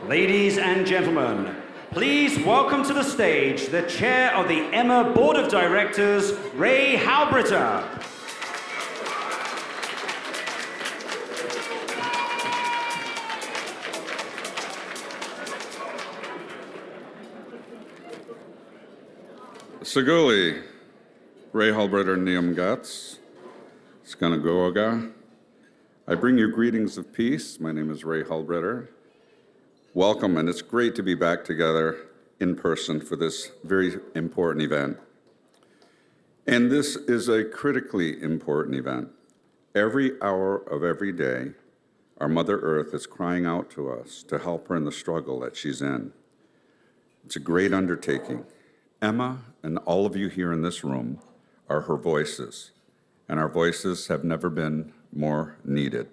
Ladies and gentlemen, please welcome to the stage the chair of the EMA Board of Directors, Ray HALBRITTER. Saguli, Ray HALBRITTER Niam Gats, Skanagoaga. I bring you greetings of peace. My name is Ray HALBRITTER. Welcome, and it's great to be back together in person for this very important event. And this is a critically important event. Every hour of every day, our Mother Earth is crying out to us to help her in the struggle that she's in. It's a great undertaking. Emma and all of you here in this room are her voices, and our voices have never been more needed.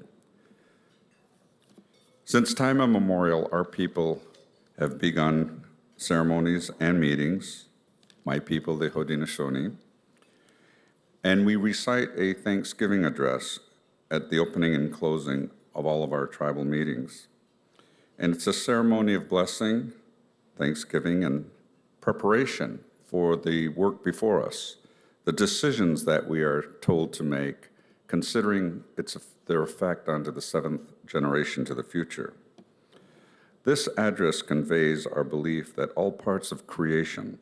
Since time immemorial, our people have begun ceremonies and meetings, my people, the Haudenosaunee, and we recite a Thanksgiving address at the opening and closing of all of our tribal meetings. And it's a ceremony of blessing, thanksgiving, and preparation for the work before us, the decisions that we are told to make, considering their effect onto the seventh generation to the future. This address conveys our belief that all parts of creation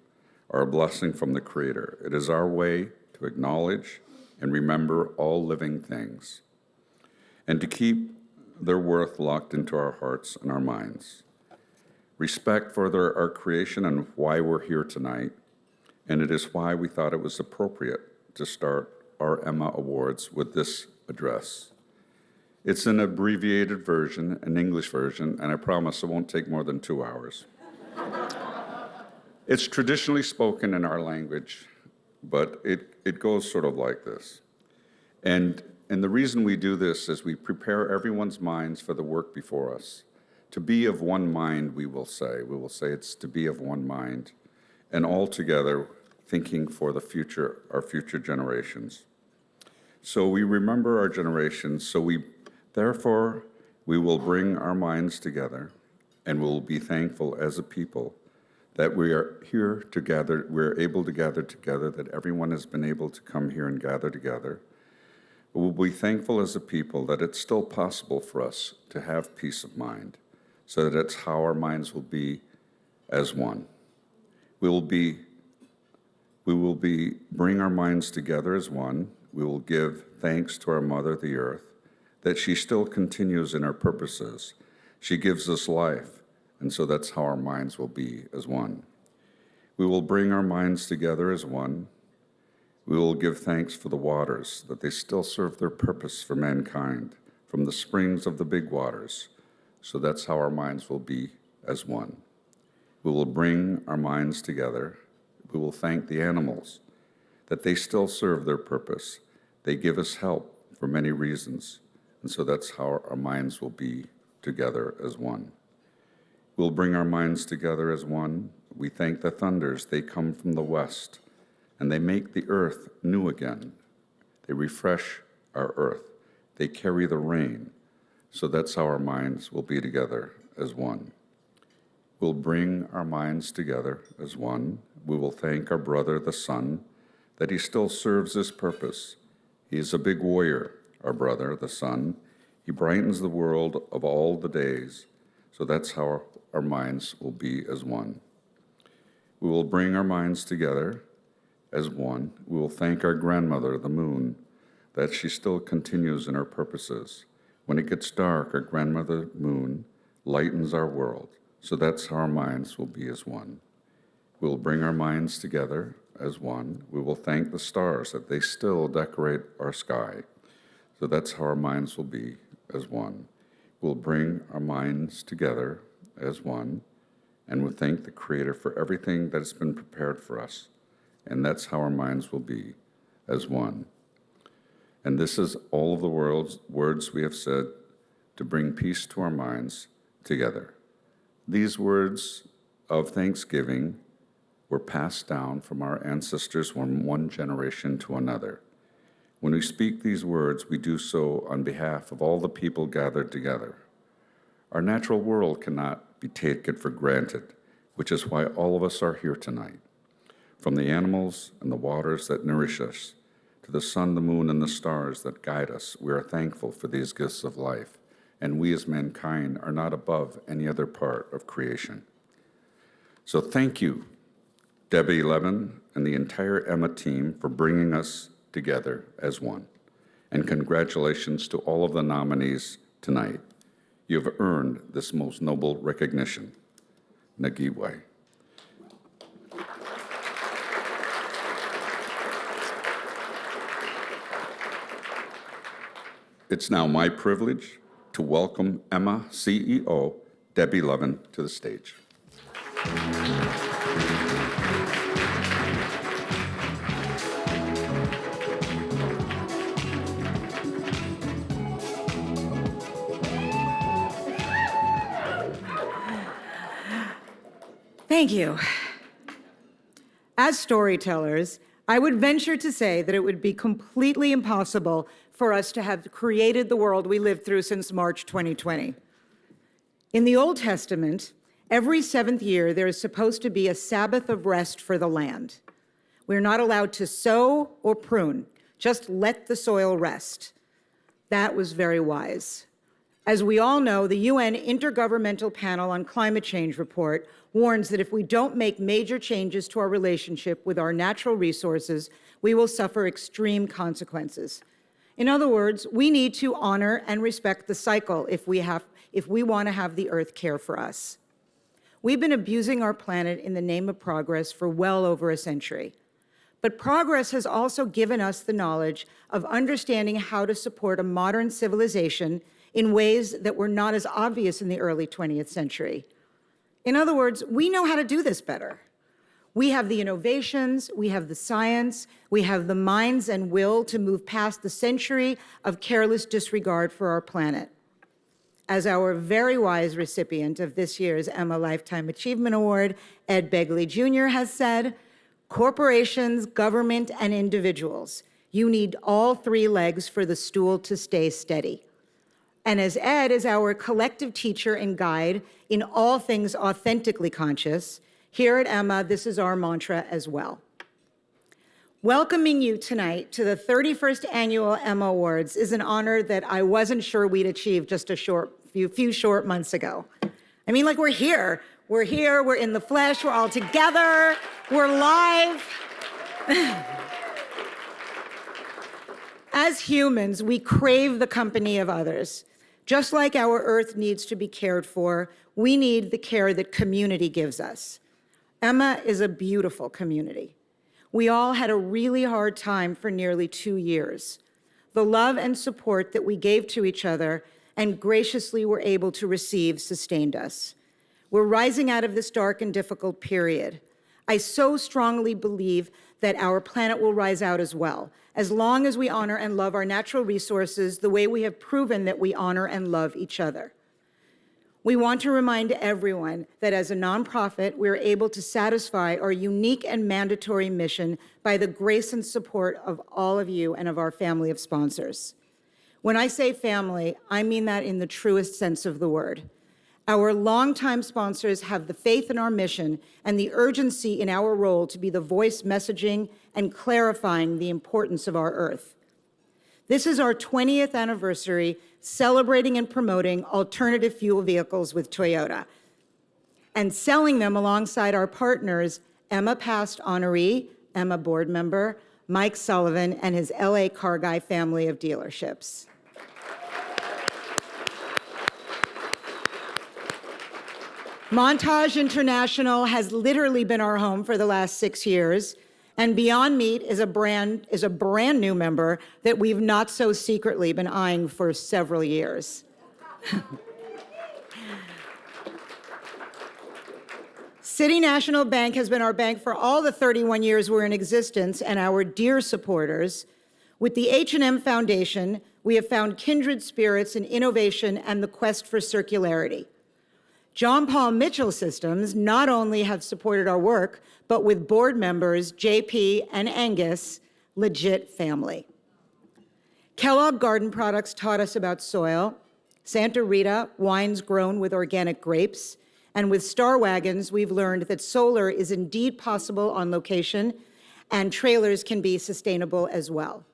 are a blessing from the Creator. It is our way to acknowledge and remember all living things, and to keep their worth locked into our hearts and our minds. Respect for our creation and why we're here tonight, and it is why we thought it was appropriate to start our EMA Awards with this address. It's an abbreviated version, an English version, and I promise it won't take more than 2 hours. It's traditionally spoken in our language, but it goes sort of like this. And the reason we do this is we prepare everyone's minds for the work before us. To be of one mind, we will say. We will say it's to be of one mind, and all together thinking for the future, our future generations. So we remember our generations, therefore, we will bring our minds together, and we'll be thankful as a people that we are here together, we're able to gather together, that everyone has been able to come here and gather together. We'll be thankful as a people that it's still possible for us to have peace of mind, so that it's how our minds will be as one. We will bring our minds together as one. We will give thanks to our Mother, the Earth, that she still continues in her purposes. She gives us life, and so that's how our minds will be as one. We will bring our minds together as one. We will give thanks for the waters, that they still serve their purpose for mankind, from the springs of the big waters. So that's how our minds will be as one. We will bring our minds together. We will thank the animals, that they still serve their purpose. They give us help for many reasons, and so that's how our minds will be together as one. We'll bring our minds together as one. We thank the thunders. They come from the west, and they make the earth new again. They refresh our earth. They carry the rain. So that's how our minds will be together as one. We'll bring our minds together as one. We will thank our brother, the sun, that he still serves his purpose. He is a big warrior, our brother, the sun. He brightens the world of all the days. So that's how our minds will be as one. We will bring our minds together as one. We will thank our grandmother, the moon, that she still continues in her purposes. When it gets dark, our grandmother moon lightens our world. So that's how our minds will be as one. We will bring our minds together as one. We will thank the stars that they still decorate our sky. So that's how our minds will be as one. We'll bring our minds together as one, and we'll thank the Creator for everything that has been prepared for us. And that's how our minds will be as one. And this is all of the words we have said to bring peace to our minds together. These words of thanksgiving were passed down from our ancestors from one generation to another. When we speak these words, we do so on behalf of all the people gathered together. Our natural world cannot be taken for granted, which is why all of us are here tonight. From the animals and the waters that nourish us, to the sun, the moon, and the stars that guide us, we are thankful for these gifts of life, and we as mankind are not above any other part of creation. So thank you, Debbie Levin and the entire EMA team, for bringing us together as one. And congratulations to all of the nominees tonight. You have earned this most noble recognition. Nagiwai. It's now my privilege to welcome EMA CEO Debbie Levin to the stage. Thank you. As storytellers, I would venture to say that it would be completely impossible for us to have created the world we lived through since March 2020. In the Old Testament, every 7th year there is supposed to be a Sabbath of rest for the land. We're not allowed to sow or prune, just let the soil rest. That was very wise. As we all know, the UN Intergovernmental Panel on Climate Change report warns that if we don't make major changes to our relationship with our natural resources, we will suffer extreme consequences. In other words, we need to honor and respect the cycle if we want to have the Earth care for us. We've been abusing our planet in the name of progress for well over a century. But progress has also given us the knowledge of understanding how to support a modern civilization in ways that were not as obvious in the early 20th century. In other words, we know how to do this better. We have the innovations, we have the science, we have the minds and will to move past the century of careless disregard for our planet. As our very wise recipient of this year's EMA Lifetime Achievement Award, Ed Begley Jr. has said, corporations, government, and individuals, you need all 3 legs for the stool to stay steady. And as Ed is our collective teacher and guide in all things authentically conscious, here at EMA, this is our mantra as well. Welcoming you tonight to the 31st Annual EMA Awards is an honor that I wasn't sure we'd achieve just a few short months ago. I mean, like, we're here, we're in the flesh, we're all together, we're live. As humans, we crave the company of others. Just like our Earth needs to be cared for, we need the care that community gives us. EMA is a beautiful community. We all had a really hard time for nearly 2 years. The love and support that we gave to each other and graciously were able to receive sustained us. We're rising out of this dark and difficult period. I so strongly believe that our planet will rise out as well, as long as we honor and love our natural resources the way we have proven that we honor and love each other. We want to remind everyone that as a nonprofit, we're able to satisfy our unique and mandatory mission by the grace and support of all of you and of our family of sponsors. When I say family, I mean that in the truest sense of the word. Our longtime sponsors have the faith in our mission and the urgency in our role to be the voice messaging and clarifying the importance of our Earth. This is our 20th anniversary celebrating and promoting alternative fuel vehicles with Toyota and selling them alongside our partners, EMA past honoree, EMA board member, Mike Sullivan, and his LA Car Guy family of dealerships. Montage International has literally been our home for the last 6 years, and Beyond Meat is a brand new member that we've not so secretly been eyeing for several years. City National Bank has been our bank for all the 31 years we're in existence and our dear supporters. With the H&M Foundation, we have found kindred spirits in innovation and the quest for circularity. John Paul Mitchell Systems not only have supported our work, but with board members JP and Angus, legit family. Kellogg Garden Products taught us about soil, Santa Rita, wines grown with organic grapes, And with Star Wagons, we've learned that solar is indeed possible on location, and trailers can be sustainable as well.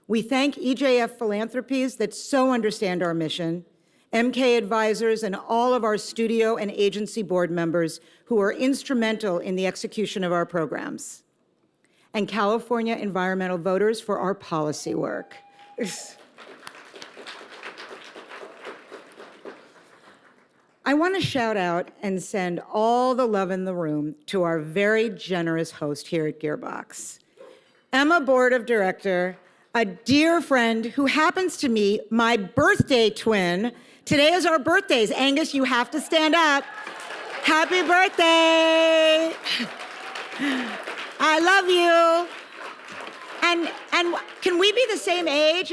We thank EJF Philanthropies that so understand our mission, MK Advisors, and all of our studio and agency board members who are instrumental in the execution of our programs, and California environmental voters for our policy work. I want to shout out and send all the love in the room to our very generous host here at Gearbox, Emma Board of Director, a dear friend who happens to be my birthday twin. Today is our birthdays. Angus, you have to stand up. Happy birthday. I love you. And can we be the same age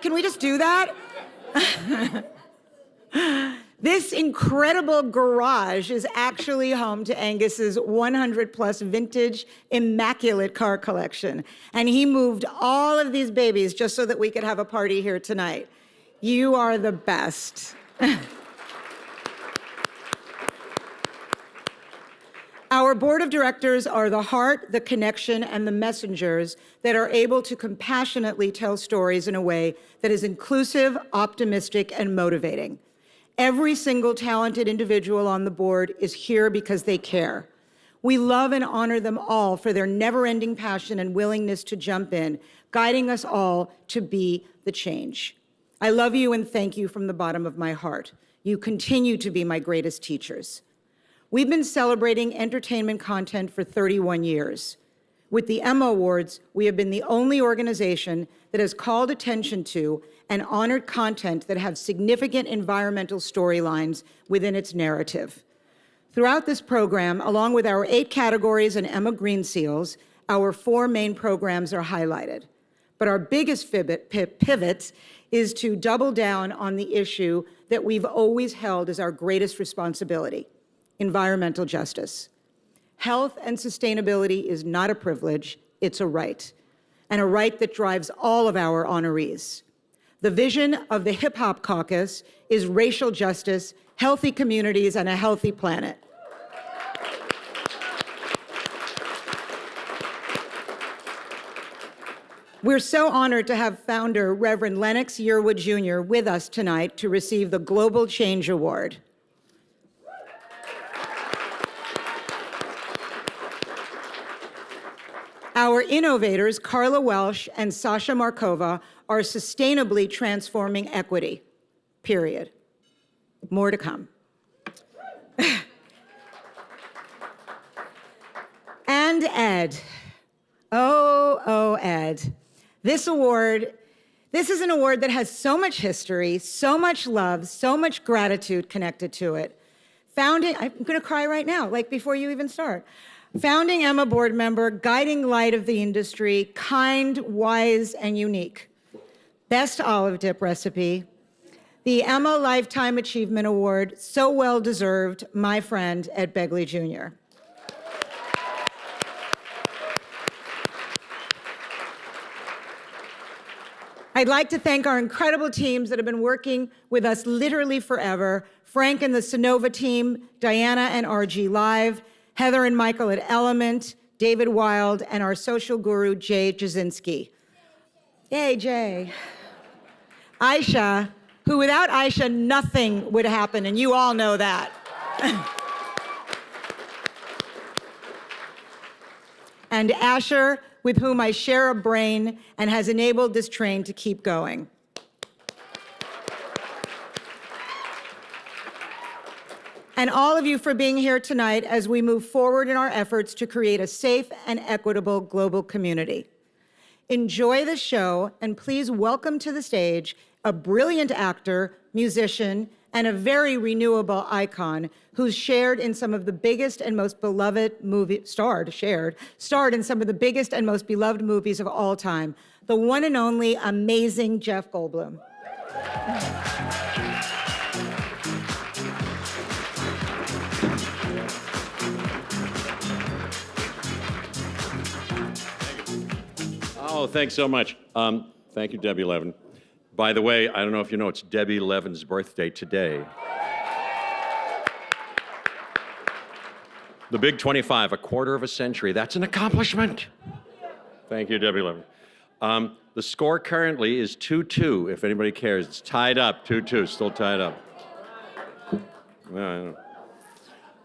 can we just do that? This incredible garage is actually home to Angus's 100-plus vintage immaculate car collection. And he moved all of these babies just so that we could have a party here tonight. You are the best. Our board of directors are the heart, the connection, and the messengers that are able to compassionately tell stories in a way that is inclusive, optimistic, and motivating. Every single talented individual on the board is here because they care. We love and honor them all for their never-ending passion and willingness to jump in, guiding us all to be the change. I love you and thank you from the bottom of my heart. You continue to be my greatest teachers. We've been celebrating entertainment content for 31 years. With the EMA Awards, we have been the only organization that has called attention to and honored content that have significant environmental storylines within its narrative. Throughout this program, along with our 8 categories and EMA Green Seals, our 4 main programs are highlighted. But our biggest pivot is to double down on the issue that we've always held as our greatest responsibility: environmental justice. Health and sustainability is not a privilege, it's a right, and a right that drives all of our honorees. The vision of the Hip Hop Caucus is racial justice, healthy communities, and a healthy planet. We're so honored to have founder Reverend Lennox Yearwood Jr. with us tonight to receive the Global Change Award. Our innovators, Karla, Welch, and Sasha Markova, are sustainably transforming equity, period. More to come. And Ed. Oh, Ed. This is an award that has so much history, so much love, so much gratitude connected to it. I'm gonna cry right now, like before you even start. Founding EMA board member, guiding light of the industry, kind, wise, and unique. Best olive dip recipe. The EMA Lifetime Achievement Award, so well deserved, my friend Ed Begley Jr. I'd like to thank our incredible teams that have been working with us literally forever. Frank and the Sonova team, Diana and RG Live, Heather and Michael at Element, David Wild, and our social guru, Jay Jasinski. Yay, Jay. Aisha, who without Aisha, nothing would happen, and you all know that. And Asher, with whom I share a brain and has enabled this train to keep going. And all of you for being here tonight as we move forward in our efforts to create a safe and equitable global community. Enjoy the show, and please welcome to the stage a brilliant actor, musician, and a very renewable icon who's shared in some of the biggest and most beloved starred in some of the biggest and most beloved movies of all time, the one and only amazing Jeff Goldblum. Oh, thanks so much. Thank you, Debbie Levin. By the way, I don't know if you know, it's Debbie Levin's birthday today. The Big 25, a quarter of a century. That's an accomplishment. Thank you, Debbie Levin. The score currently is 2-2, if anybody cares. It's tied up, 2-2, still tied up.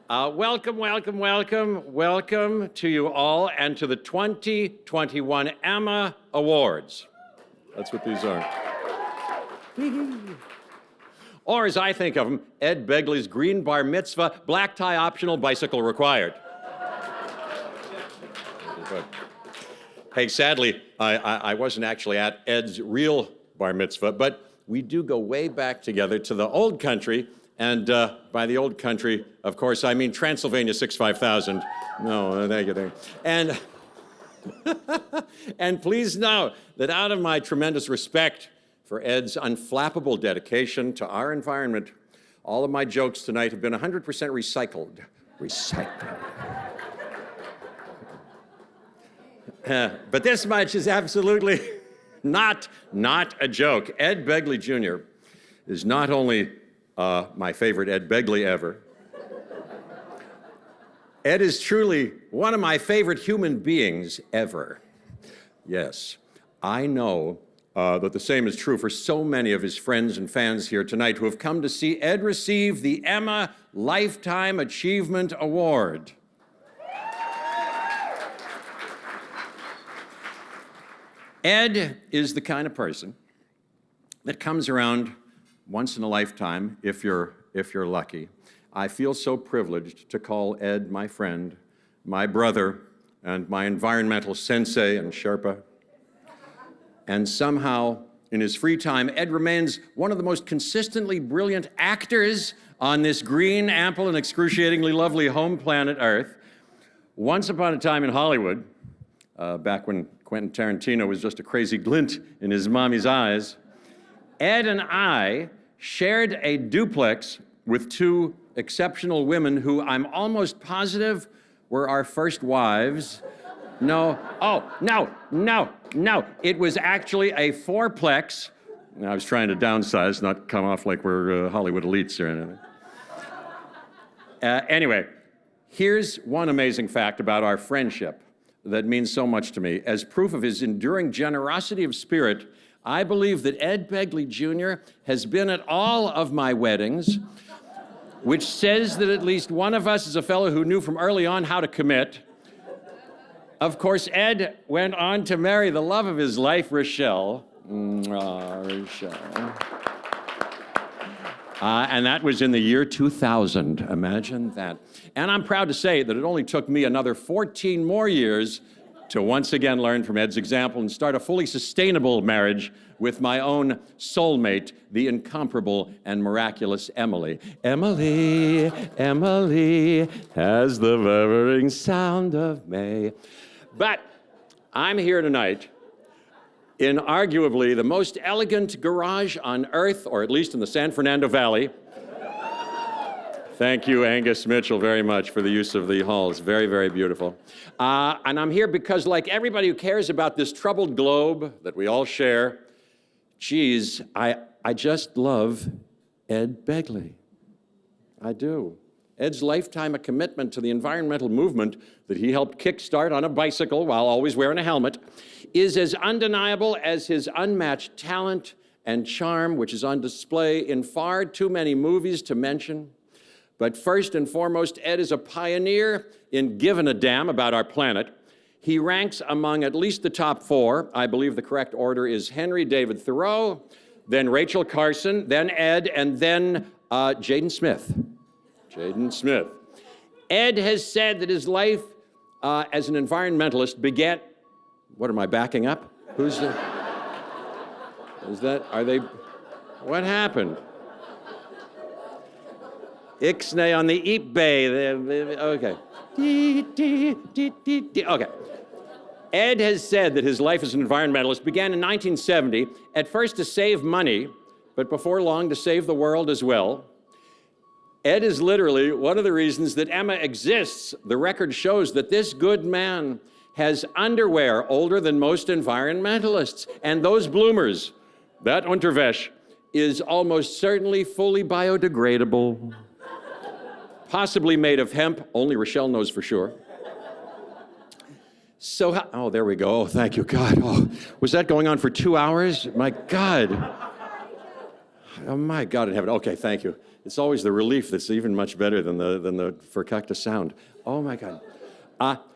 Welcome, welcome, welcome, welcome to you all and to the 2021 EMA Awards. That's what these are. Or as I think of them, Ed Begley's green bar mitzvah, black tie optional, bicycle required. Hey, sadly, I wasn't actually at Ed's real bar mitzvah, but we do go way back together to the old country. And by the old country, of course, I mean Transylvania 65000. No, thank you. And, and please know that out of my tremendous respect for Ed's unflappable dedication to our environment, all of my jokes tonight have been 100% recycled. But this much is absolutely not a joke. Ed Begley Jr. is not only my favorite Ed Begley ever. Ed is truly one of my favorite human beings ever. Yes, I know that the same is true for so many of his friends and fans here tonight who have come to see Ed receive the EMA Lifetime Achievement Award. Ed is the kind of person that comes around once in a lifetime, if you're lucky. I feel so privileged to call Ed my friend, my brother, and my environmental sensei and Sherpa. And somehow, in his free time, Ed remains one of the most consistently brilliant actors on this green, ample, and excruciatingly lovely home planet Earth. Once upon a time in Hollywood, back when Quentin Tarantino was just a crazy glint in his mommy's eyes, Ed and I shared a duplex with two exceptional women who I'm almost positive were our first wives. No, oh, no. It was actually a fourplex. I was trying to downsize, not come off like we're Hollywood elites or anything. Anyway, here's one amazing fact about our friendship that means so much to me. As proof of his enduring generosity of spirit, I believe that Ed Begley Jr. has been at all of my weddings, which says that at least one of us is a fellow who knew from early on how to commit. Of course, Ed went on to marry the love of his life, Rochelle. Rochelle. And that was in the year 2000. Imagine that. And I'm proud to say that it only took me another 14 more years to once again learn from Ed's example and start a fully sustainable marriage with my own soulmate, the incomparable and miraculous Emily. Emily has the whirring sound of May. But I'm here tonight in arguably the most elegant garage on earth, or at least in the San Fernando Valley. Thank you, Angus Mitchell, very much for the use of the halls. Very, very beautiful. And I'm here because, like everybody who cares about this troubled globe that we all share, geez, I just love Ed Begley. I do. Ed's lifetime of commitment to the environmental movement that he helped kickstart on a bicycle while always wearing a helmet is as undeniable as his unmatched talent and charm, which is on display in far too many movies to mention. But first and foremost, Ed is a pioneer in giving a damn about our planet. He ranks among at least the top four. I believe the correct order is Henry David Thoreau, then Rachel Carson, then Ed, and then Jaden Smith. Jaden Smith. Ed has said that his life as an environmentalist began... What am I backing up? Who's the... Is that... Are they... What happened? Ixnay on the eBay. Okay. Okay. Ed has said that his life as an environmentalist began in 1970, at first to save money, but before long to save the world as well. Ed is literally one of the reasons that EMA exists. The record shows that this good man has underwear older than most environmentalists. And those bloomers, that Unterwäsche, is almost certainly fully biodegradable. possibly made of hemp. Only Rochelle knows for sure. So, oh, there we go. Oh, thank you, God. Oh, was that going on for 2 hours? My God. Oh, my God in heaven. Okay, thank you. It's always the relief that's even much better than the verkakte sound. Oh, my God.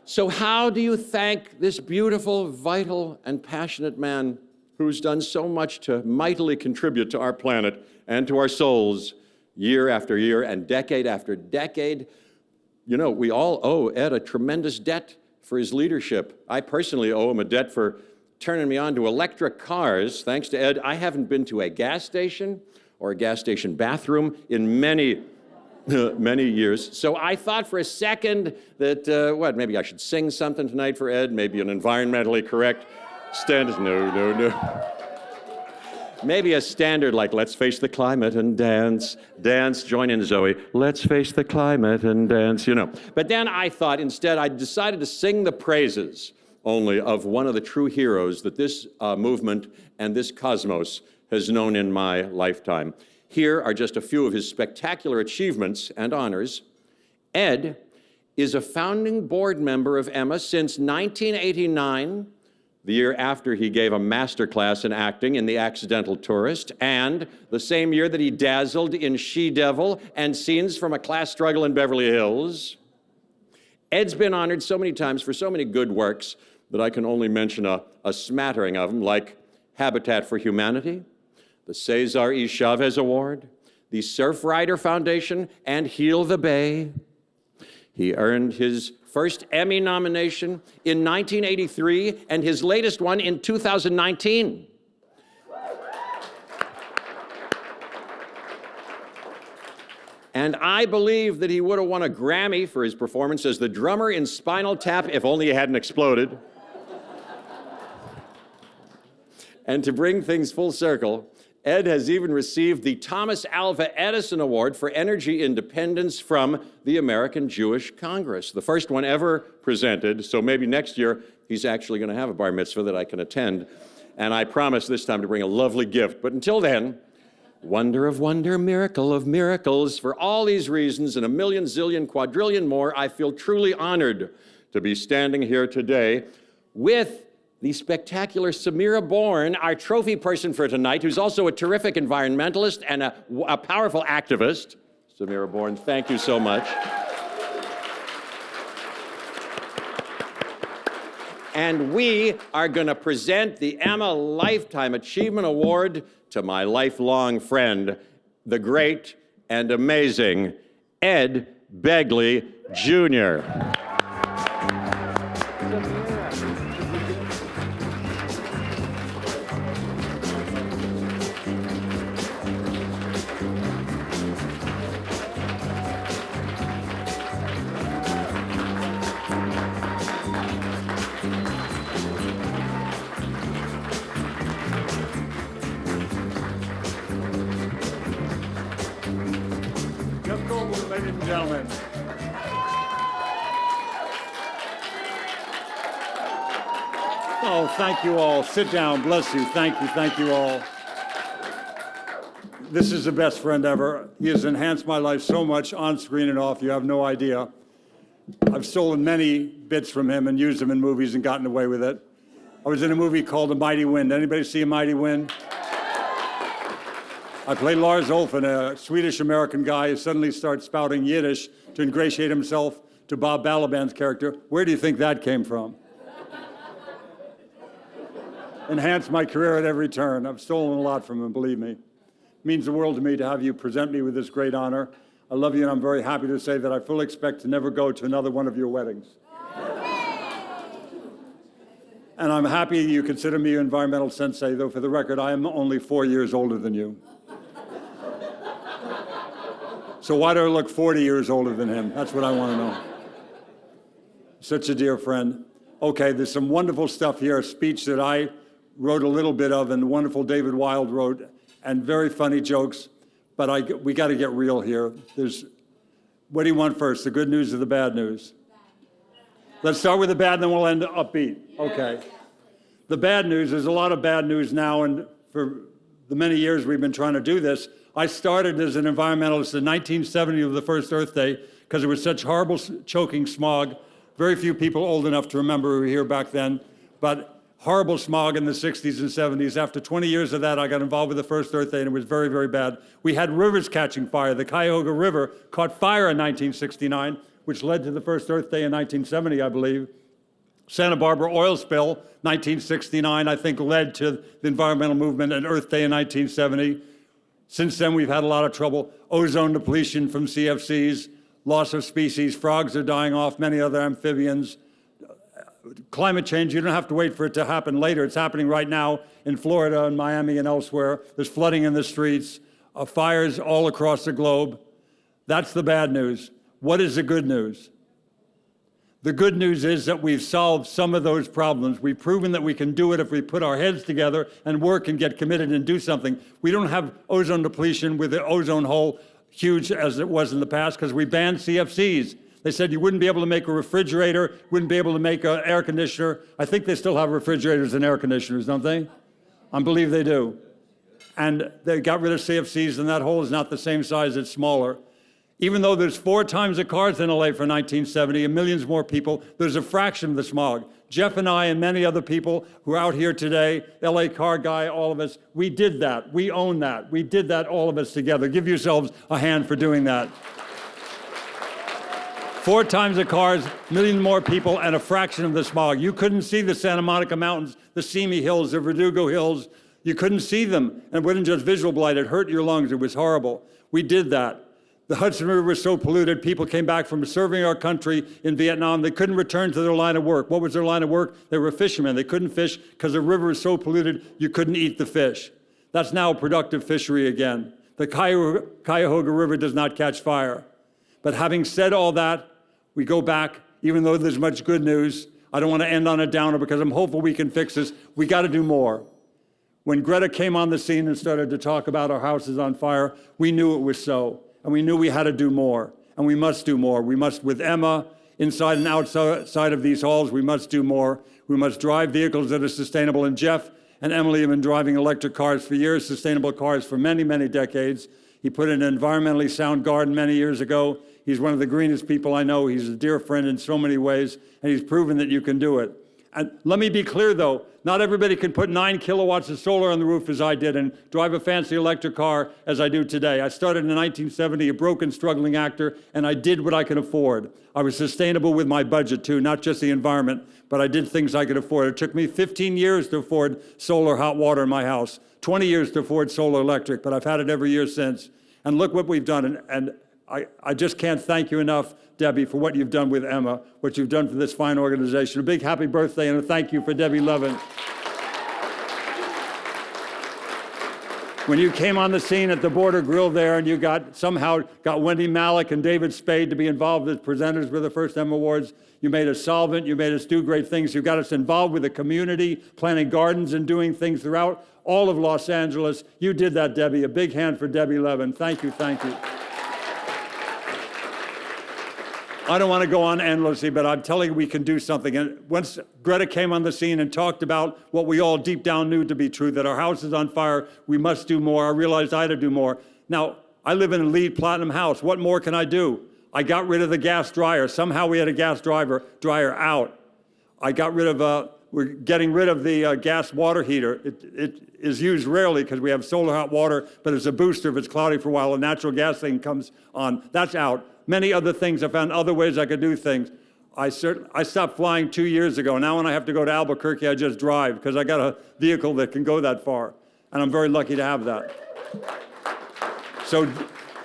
So how do you thank this beautiful, vital, and passionate man who's done so much to mightily contribute to our planet and to our souls year after year and decade after decade? You know, we all owe Ed a tremendous debt for his leadership. I personally owe him a debt for turning me on to electric cars. Thanks to Ed, I haven't been to a gas station or a gas station bathroom in many years. So I thought for a second that, maybe I should sing something tonight for Ed, maybe an environmentally correct standard. No. Maybe a standard like, let's face the climate and dance. Dance, join in, Zoe. Let's face the climate and dance, you know. But then I thought instead I decided to sing the praises only of one of the true heroes that this movement and this cosmos has known in my lifetime. Here are just a few of his spectacular achievements and honors. Ed is a founding board member of EMA since 1989, the year after he gave a master class in acting in The Accidental Tourist, and the same year that he dazzled in She-Devil and Scenes from a Class Struggle in Beverly Hills. Ed's been honored so many times for so many good works that I can only mention a smattering of them, like Habitat for Humanity, the Cesar E. Chavez Award, the Surfrider Foundation, and Heal the Bay. He earned his first Emmy nomination in 1983 and his latest one in 2019. And I believe that he would have won a Grammy for his performance as the drummer in Spinal Tap if only he hadn't exploded. And to bring things full circle, Ed has even received the Thomas Alva Edison Award for Energy Independence from the American Jewish Congress, the first one ever presented, so maybe next year he's actually going to have a bar mitzvah that I can attend, and I promise this time to bring a lovely gift. But until then, wonder of wonder, miracle of miracles, for all these reasons and a million, zillion, quadrillion more, I feel truly honored to be standing here today with the spectacular Samira Bourne, our trophy person for tonight, who's also a terrific environmentalist and a powerful activist. Samira Bourne, thank you so much. And we are going to present the Emma Lifetime Achievement Award to my lifelong friend, the great and amazing Ed Begley, Jr. Jeff Goldblum, ladies and gentlemen. Oh, thank you all. Sit down. Bless you. Thank you all. This is the best friend ever. He has enhanced my life so much on screen and off, you have no idea. I've stolen many bits from him and used them in movies and gotten away with it. I was in a movie called A Mighty Wind. Anybody see A Mighty Wind? I played Lars Olfen, a Swedish-American guy who suddenly starts spouting Yiddish to ingratiate himself to Bob Balaban's character. Where do you think that came from? Enhanced my career at every turn. I've stolen a lot from him, believe me. It means the world to me to have you present me with this great honor. I love you, and I'm very happy to say that I fully expect to never go to another one of your weddings. And I'm happy you consider me an environmental sensei, though for the record, I am only 4 years older than you. So why do I look 40 years older than him? That's what I want to know. Such a dear friend. Okay, there's some wonderful stuff here, a speech that I wrote a little bit of and the wonderful David Wild wrote, and very funny jokes, but we got to get real here. What do you want first, the good news or the bad news? Let's start with the bad, and then we'll end upbeat. Okay. The bad news, there's a lot of bad news now, and for the many years we've been trying to do this, I started as an environmentalist in 1970 with the first Earth Day, because it was such horrible choking smog. Very few people old enough to remember who were here back then, but horrible smog in the 60s and 70s. After 20 years of that, I got involved with the first Earth Day, and it was very, very bad. We had rivers catching fire. The Cuyahoga River caught fire in 1969, which led to the first Earth Day in 1970, I believe. Santa Barbara oil spill, 1969, I think led to the environmental movement and Earth Day in 1970. Since then, we've had a lot of trouble. Ozone depletion from CFCs, loss of species, frogs are dying off, many other amphibians. Climate change, you don't have to wait for it to happen later. It's happening right now in Florida and Miami and elsewhere. There's flooding in the streets, fires all across the globe. That's the bad news. What is the good news? The good news is that we've solved some of those problems. We've proven that we can do it if we put our heads together and work and get committed and do something. We don't have ozone depletion with the ozone hole huge as it was in the past because we banned CFCs. They said you wouldn't be able to make a refrigerator, wouldn't be able to make an air conditioner. I think they still have refrigerators and air conditioners, don't they? I believe they do. And they got rid of CFCs, and that hole is not the same size, it's smaller. Even though there's 4 times the cars in LA for 1970 and millions more people, there's a fraction of the smog. Jeff and I and many other people who are out here today, LA car guy, all of us, we did that. We own that. We did that, all of us together. Give yourselves a hand for doing that. 4 times the cars, million more people, and a fraction of the smog. You couldn't see the Santa Monica Mountains, the Simi Hills, the Verdugo Hills. You couldn't see them. And it wasn't just visual blight. It hurt your lungs. It was horrible. We did that. The Hudson River was so polluted, people came back from serving our country in Vietnam. They couldn't return to their line of work. What was their line of work? They were fishermen. They couldn't fish because the river was so polluted, you couldn't eat the fish. That's now a productive fishery again. The Cuyahoga River does not catch fire. But having said all that, we go back, even though there's much good news. I don't want to end on a downer because I'm hopeful we can fix this. We got to do more. When Greta came on the scene and started to talk about our houses on fire, we knew it was so. And we knew we had to do more. And we must do more. We must, with Emma, inside and outside of these halls, we must do more. We must drive vehicles that are sustainable. And Jeff and Emily have been driving electric cars for years, sustainable cars for many, many decades. He put in an environmentally sound garden many years ago. He's one of the greenest people I know. He's a dear friend in so many ways, and he's proven that you can do it. And let me be clear, though, not everybody can put 9 kilowatts of solar on the roof as I did and drive a fancy electric car as I do today. I started in 1970, a broken, struggling actor, and I did what I could afford. I was sustainable with my budget, too, not just the environment, but I did things I could afford. It took me 15 years to afford solar hot water in my house, 20 years to afford solar electric, but I've had it every year since. And look what we've done, and I just can't thank you enough, Debbie, for what you've done with Emma, what you've done for this fine organization. A big happy birthday and a thank you for Debbie Levin. When you came on the scene at the Border Grill there and you somehow got Wendie, Malick, and David Spade to be involved as presenters with the first EMA Awards, you made us solvent, you made us do great things, you got us involved with the community, planting gardens and doing things throughout all of Los Angeles. You did that, Debbie. A big hand for Debbie Levin. Thank you, thank you. I don't want to go on endlessly, but I'm telling you we can do something. And once Greta came on the scene and talked about what we all deep down knew to be true, that our house is on fire, we must do more, I realized I had to do more. Now, I live in a LEED Platinum house. What more can I do? I got rid of the gas dryer. Somehow we had a gas dryer out. I got rid of, we're getting rid of the gas water heater. It is used rarely because we have solar hot water, but it's a booster if it's cloudy for a while. A natural gas thing comes on. That's out. Many other things. I found other ways I could do things. I stopped flying 2 years ago. Now when I have to go to Albuquerque, I just drive because I got a vehicle that can go that far. And I'm very lucky to have that. So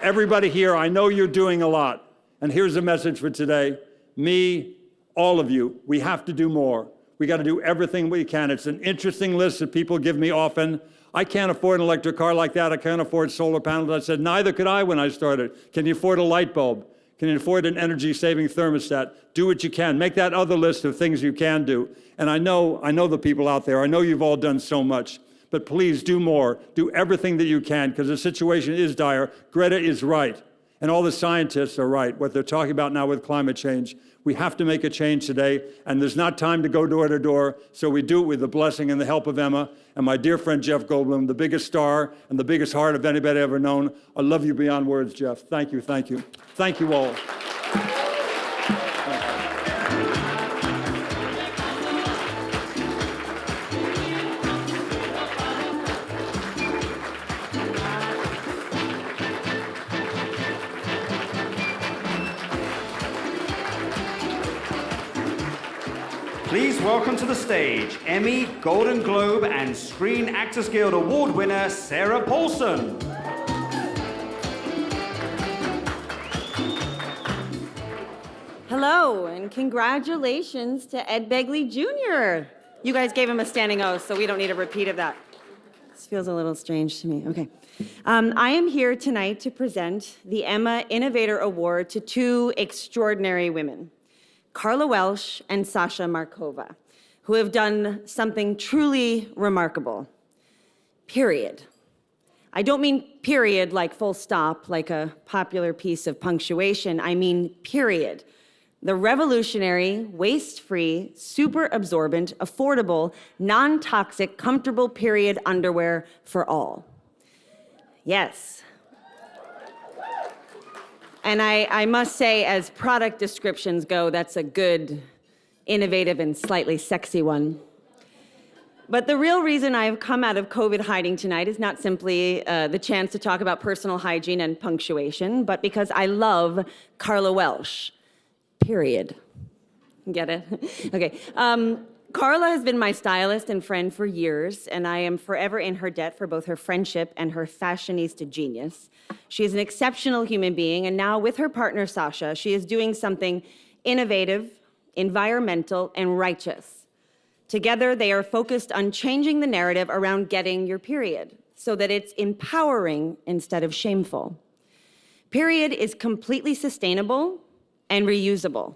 everybody here, I know you're doing a lot. And here's the message for today. Me, all of you, we have to do more. We got to do everything we can. It's an interesting list that people give me often. I can't afford an electric car like that. I can't afford solar panels. I said, neither could I when I started. Can you afford a light bulb? Can you afford an energy-saving thermostat? Do what you can. Make that other list of things you can do. And I know the people out there. I know you've all done so much. But please do more. Do everything that you can because the situation is dire. Greta is right. And all the scientists are right, what they're talking about now with climate change. We have to make a change today, and there's not time to go door to door, so we do it with the blessing and the help of Emma and my dear friend Jeff Goldblum, the biggest star and the biggest heart of anybody ever known. I love you beyond words, Jeff. Thank you, thank you. Thank you all. Please welcome to the stage Emmy, Golden Globe, and Screen Actors Guild Award winner, Sarah Paulson. Hello, and congratulations to Ed Begley Jr. You guys gave him a standing O, so we don't need a repeat of that. This feels a little strange to me. Okay. I am here tonight to present the EMA Innovator Award to two extraordinary women, Karla Welch and Sasha Markova, who have done something truly remarkable. Period. I don't mean period like full stop, like a popular piece of punctuation. I mean period. The revolutionary, waste-free, super absorbent, affordable, non-toxic, comfortable period underwear for all. Yes. And I must say, as product descriptions go, that's a good, innovative, and slightly sexy one. But the real reason I've come out of COVID hiding tonight is not simply the chance to talk about personal hygiene and punctuation, but because I love Karla Welch. Period. Get it? Okay. Karla has been my stylist and friend for years, and I am forever in her debt for both her friendship and her fashionista genius. She is an exceptional human being, and now with her partner, Sasha, she is doing something innovative, environmental, and righteous. Together, they are focused on changing the narrative around getting your period so that it's empowering instead of shameful. Period is completely sustainable and reusable.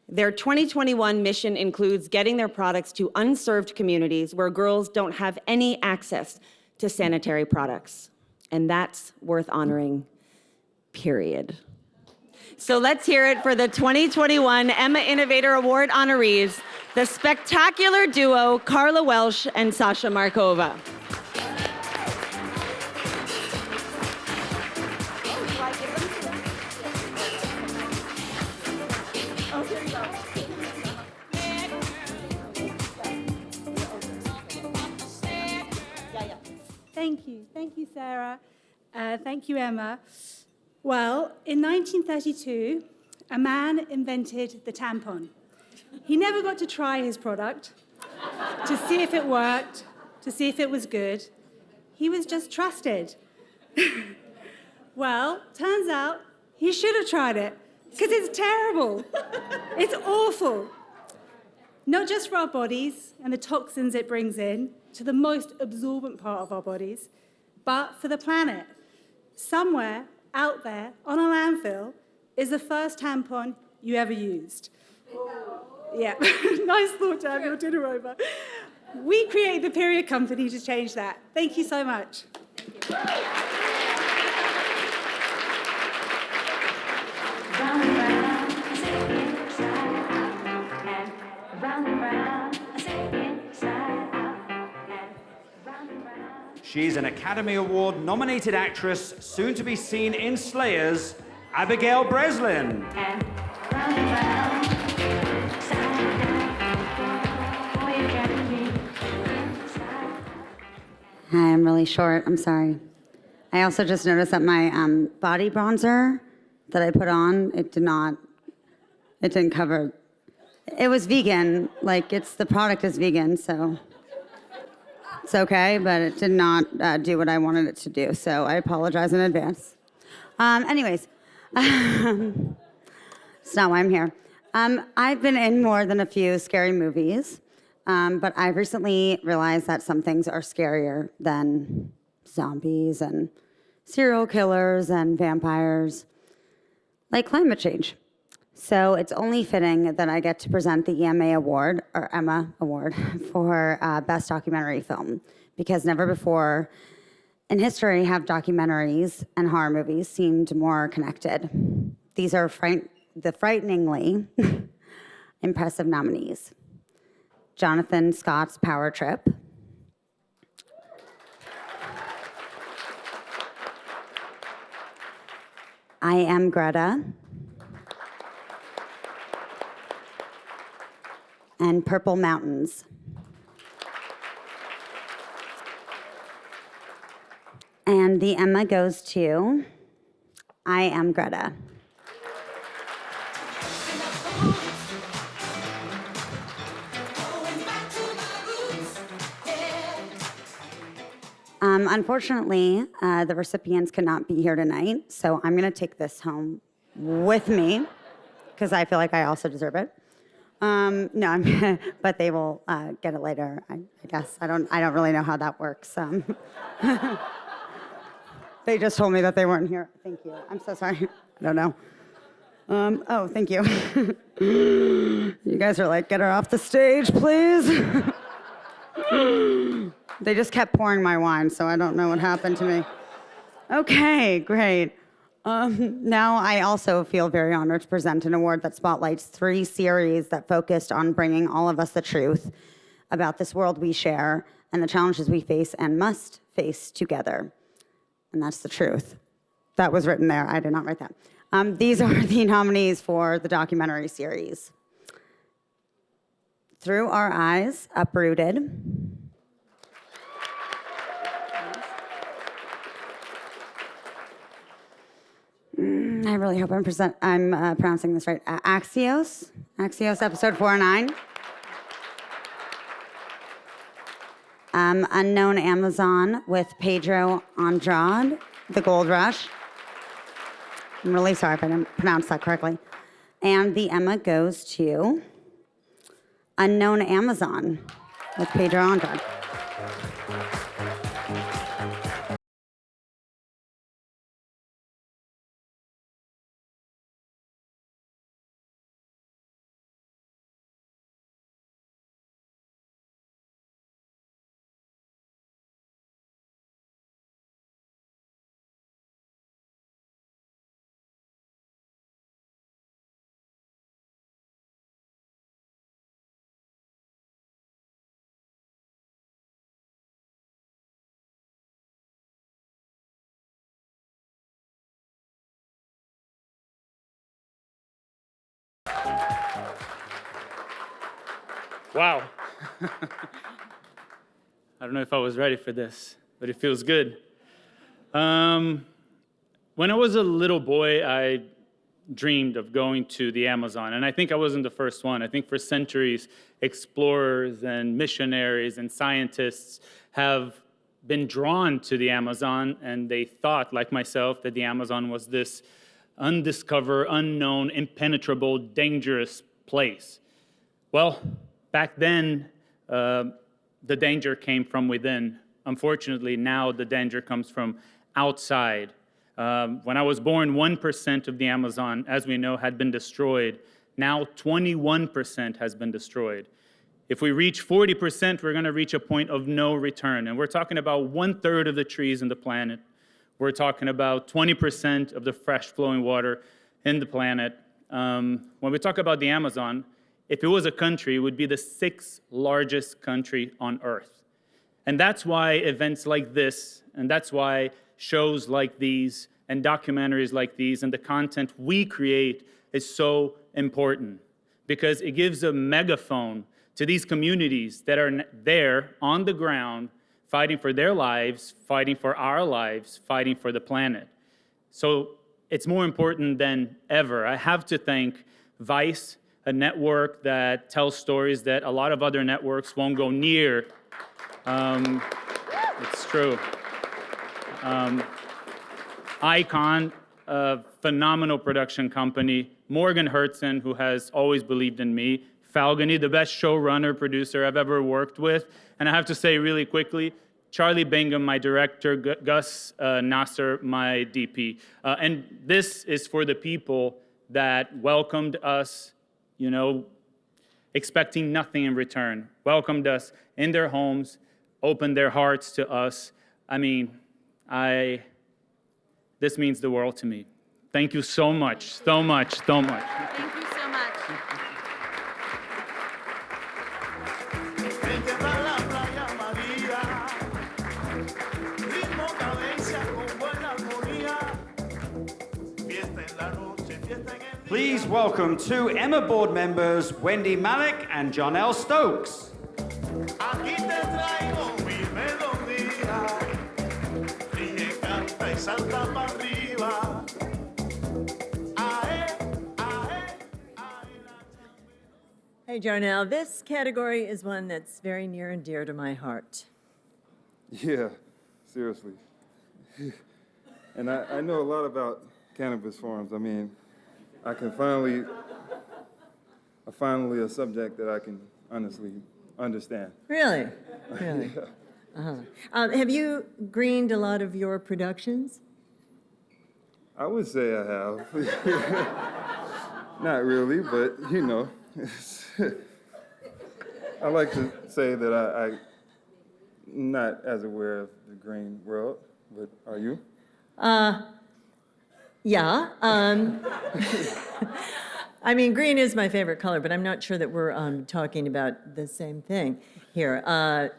Their 2021 mission includes getting their products to unserved communities where girls don't have any access to sanitary products. And that's worth honoring, period. So let's hear it for the 2021 EMA Innovator Award honorees, the spectacular duo Karla Welch and Sasha Markova. Thank you, Sarah. Thank you, Emma. Well, in 1932, a man invented the tampon. He never got to try his product, to see if it worked, to see if it was good. He was just trusted. Well, turns out he should have tried it, because it's terrible. It's awful. Not just for our bodies and the toxins it brings in, to the most absorbent part of our bodies, but for the planet. Somewhere out there on a landfill is the first tampon you ever used. Yeah, nice thought to have your dinner over. We created the Period Company to change that. Thank you so much. She's an Academy Award-nominated actress, soon to be seen in Slayers, Abigail Breslin. Hi, I'm really short, I'm sorry. I also just noticed that my body bronzer that I put on, it didn't cover, it was vegan, like the product is vegan, so it's okay, but it did not do what I wanted it to do, so I apologize in advance. Anyways, it's not why I'm here. I've been in more than a few scary movies, but I've recently realized that some things are scarier than zombies and serial killers and vampires, like climate change. So it's only fitting that I get to present the EMA Award, or EMA Award, for Best Documentary Film, because never before in history have documentaries and horror movies seemed more connected. These are the frighteningly impressive nominees. Jonathan Scott's Power Trip, I Am Greta, and Purple Mountains. And the Emma goes to I Am Greta. Unfortunately, the recipients could not be here tonight, so I'm going to take this home with me because I feel like I also deserve it. No, but they will get it later. I guess I don't really know how that works. They just told me that they weren't here. Thank you. I'm so sorry. I don't know. Oh, thank you. You guys are like, get her off the stage, please. They just kept pouring my wine, so I don't know what happened to me. Okay, great. Now I also feel very honored to present an award that spotlights 3 series that focused on bringing all of us the truth about this world we share and the challenges we face and must face together. And that's the truth. That was written there. I did not write that. These are the nominees for the documentary series. Through Our Eyes, Uprooted. I really hope I'm pronouncing this right. Axios, episode 4 and 9. Unknown Amazon with Pedro Andrade, The Gold Rush. I'm really sorry if I didn't pronounce that correctly. And the Emma goes to Unknown Amazon with Pedro Andrade. Wow. I don't know if I was ready for this, but it feels good. When I was a little boy, I dreamed of going to the Amazon, and I think I wasn't the first one. I think for centuries, explorers and missionaries and scientists have been drawn to the Amazon, and they thought, like myself, that the Amazon was this undiscovered, unknown, impenetrable, dangerous place. Well, back then, the danger came from within. Unfortunately, now the danger comes from outside. When I was born, 1% of the Amazon, as we know, had been destroyed. Now 21% has been destroyed. If we reach 40%, we're going to reach a point of no return. And we're talking about 1/3 of the trees in the planet. We're talking about 20% of the fresh flowing water in the planet. When we talk about the Amazon, if it was a country, it would be the 6th largest country on Earth. And that's why events like this, and that's why shows like these, and documentaries like these, and the content we create is so important. Because it gives a megaphone to these communities that are there on the ground, fighting for their lives, fighting for our lives, fighting for the planet. So it's more important than ever. I have to thank Vice, a network that tells stories that a lot of other networks won't go near. It's true. Icon, a phenomenal production company. Morgan Hertzen, who has always believed in me. Falguni, the best showrunner, producer I've ever worked with. And I have to say really quickly, Charlie Bingham, my director, Gus Nasser, my DP. And this is for the people that welcomed us, you know, expecting nothing in return, welcomed us in their homes, opened their hearts to us. I mean, this means the world to me. Thank you so much, so much, so much. Thank you so much. Please welcome 2 Emma board members, Wendie Malick and JARNELL Stokes. Hey, JARNELL, this category is one that's very near and dear to my heart. Yeah, seriously. And I know a lot about cannabis farms. I mean, finally a subject that I can honestly understand. Really? Really? Yeah. Have you greened a lot of your productions? I would say I have. Not really, but you know. I like to say that I'm not as aware of the green world, but are you? Yeah. I mean, green is my favorite color, but I'm not sure that we're talking about the same thing here. Let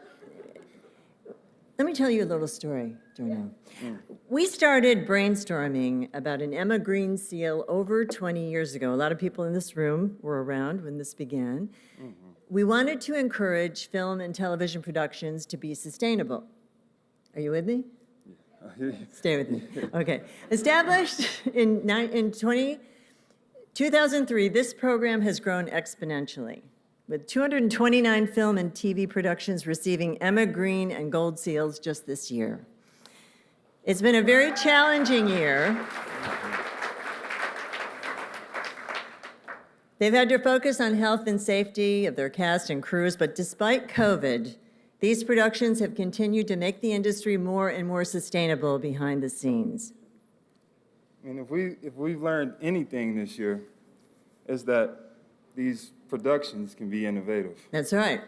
me tell you a little story, Jarnell. We started brainstorming about an Emma Green seal over 20 years ago. A lot of people in this room were around when this began. We wanted to encourage film and television productions to be sustainable. Are you with me? Stay with me. Okay. Established in 2003, this program has grown exponentially, with 229 film and TV productions receiving Emma Green and Gold Seals just this year. It's been a very challenging year. They've had to focus on health and safety of their cast and crews, but despite COVID, these productions have continued to make the industry more and more sustainable behind the scenes. I mean, if we've learned anything this year, is that these productions can be innovative. That's right.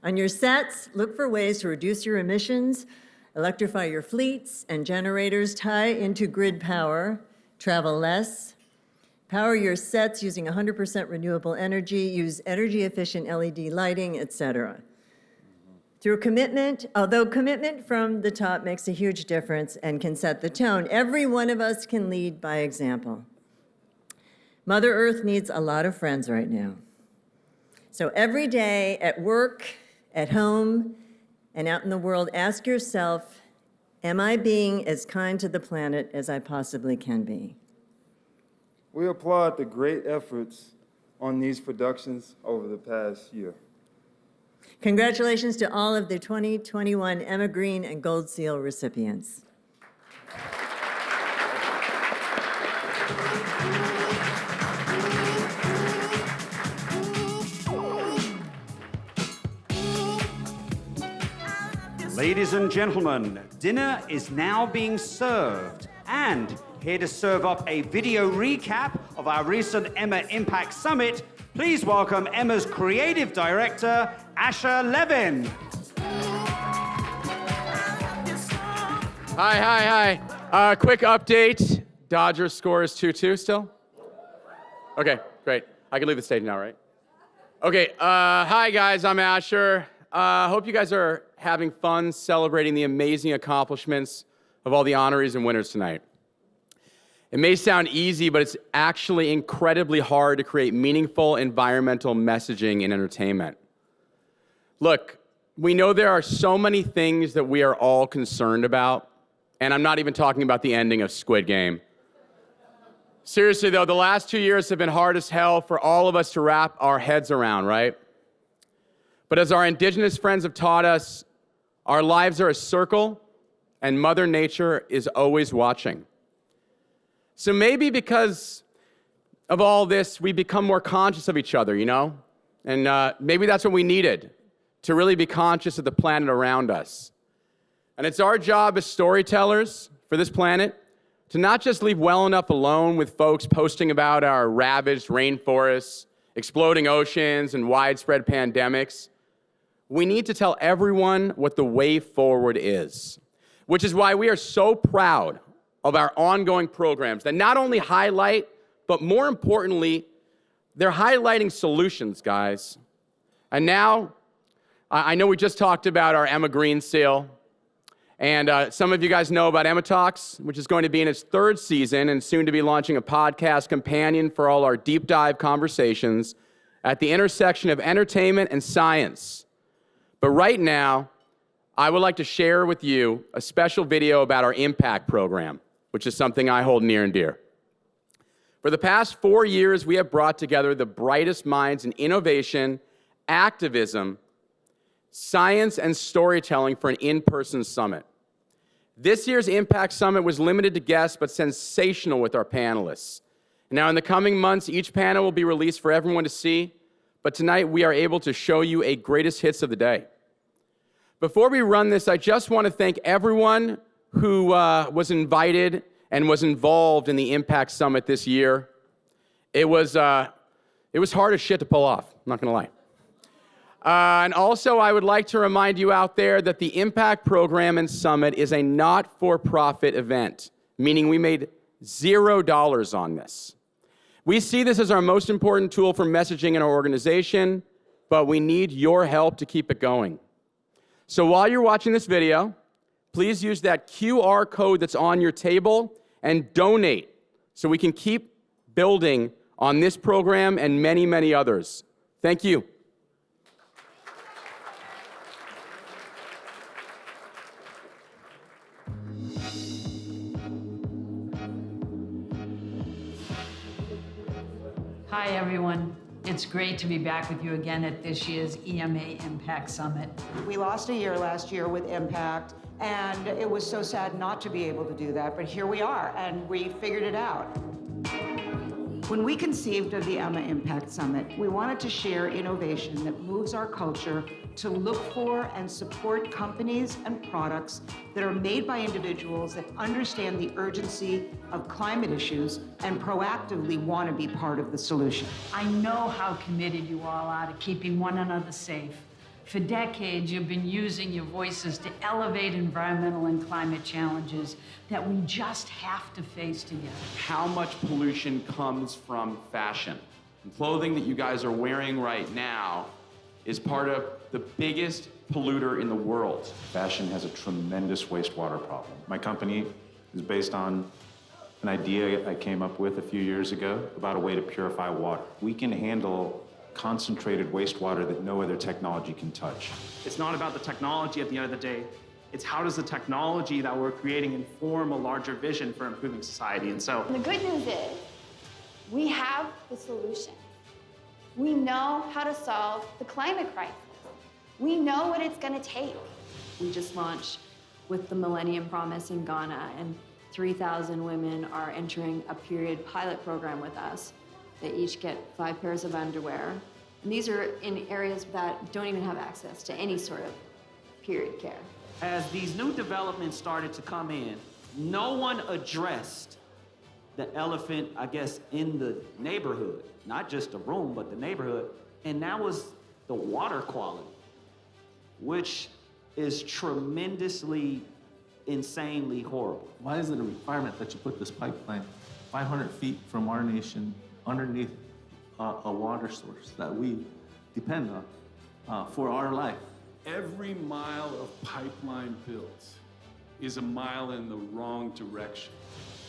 On your sets, look for ways to reduce your emissions, electrify your fleets and generators, tie into grid power, travel less, power your sets using 100% renewable energy, use energy-efficient LED lighting, etc. Through commitment, although commitment from the top makes a huge difference and can set the tone, every one of us can lead by example. Mother Earth needs a lot of friends right now. So every day at work, at home, and out in the world, ask yourself, am I being as kind to the planet as I possibly can be? We applaud the great efforts on these productions over the past year. Congratulations to all of the 2021 Emma Green and Gold Seal recipients. Ladies and gentlemen, dinner is now being served, and here to serve up a video recap of our recent Emma Impact Summit, please welcome Emma's creative director, Sasha LEVIN. Hi. Quick update. Dodgers score is 2-2 still? Okay, great. I can leave the stage now, right? Okay, hi guys, I'm Asher. Hope you guys are having fun celebrating the amazing accomplishments of all the honorees and winners tonight. It may sound easy, but it's actually incredibly hard to create meaningful environmental messaging in entertainment. Look, we know there are so many things that we are all concerned about, and I'm not even talking about the ending of Squid Game. Seriously though, the last 2 years have been hard as hell for all of us to wrap our heads around, right? But as our indigenous friends have taught us, our lives are a circle, and Mother Nature is always watching. So maybe because of all this, we become more conscious of each other, you know? And maybe that's what we needed, to really be conscious of the planet around us. And it's our job as storytellers for this planet to not just leave well enough alone with folks posting about our ravaged rainforests, exploding oceans, and widespread pandemics. We need to tell everyone what the way forward is, which is why we are so proud of our ongoing programs that not only highlight, but more importantly, they're highlighting solutions, guys. And now, I know we just talked about our Emma Green Seal, and some of you guys know about Emma Talks, which is going to be in its 3rd season and soon to be launching a podcast companion for all our deep dive conversations at the intersection of entertainment and science. But right now, I would like to share with you a special video about our Impact program, which is something I hold near and dear. For the past 4 years, we have brought together the brightest minds in innovation, activism, science and storytelling for an in-person summit. This year's Impact Summit was limited to guests, but sensational with our panelists. Now, in the coming months, each panel will be released for everyone to see, but tonight we are able to show you a greatest hits of the day. Before we run this, I just want to thank everyone who was invited and was involved in the Impact Summit this year. It was hard as shit to pull off, I'm not gonna lie. And also, I would like to remind you out there that the Impact Program and Summit is a not-for-profit event, meaning we made $0 on this. We see this as our most important tool for messaging in our organization, but we need your help to keep it going. So while you're watching this video, please use that QR code that's on your table and donate so we can keep building on this program and many, many others. Thank you. Hi, everyone. It's great to be back with you again at this year's EMA Impact Summit. We lost a year last year with Impact, and it was so sad not to be able to do that, but here we are, and we figured it out. When we conceived of the EMA Impact Summit, we wanted to share innovation that moves our culture to look for and support companies and products that are made by individuals that understand the urgency of climate issues and proactively want to be part of the solution. I know how committed you all are to keeping one another safe. For decades, you've been using your voices to elevate environmental and climate challenges that we just have to face together. How much pollution comes from fashion? The clothing that you guys are wearing right now is part of the biggest polluter in the world. Fashion has a tremendous wastewater problem. My company is based on an idea I came up with a few years ago about a way to purify water. We can handle concentrated wastewater that no other technology can touch. It's not about the technology at the end of the day. It's how does the technology that we're creating inform a larger vision for improving society. And so the good news is we have the solution. We know how to solve the climate crisis. We know what it's going to take. We just launched with the Millennium Promise in Ghana, and 3,000 women are entering a period pilot program with us. They each get 5 pairs of underwear. And these are in areas that don't even have access to any sort of period care. as these new developments started to come in, no one addressed the elephant, I guess, in the neighborhood. Not just the room, but the neighborhood. And that was the water quality, which is tremendously, insanely horrible. Why is it a requirement that you put this pipeline 500 feet from our nation underneath a water source that we depend on for our life? Every mile of pipeline built is a mile in the wrong direction.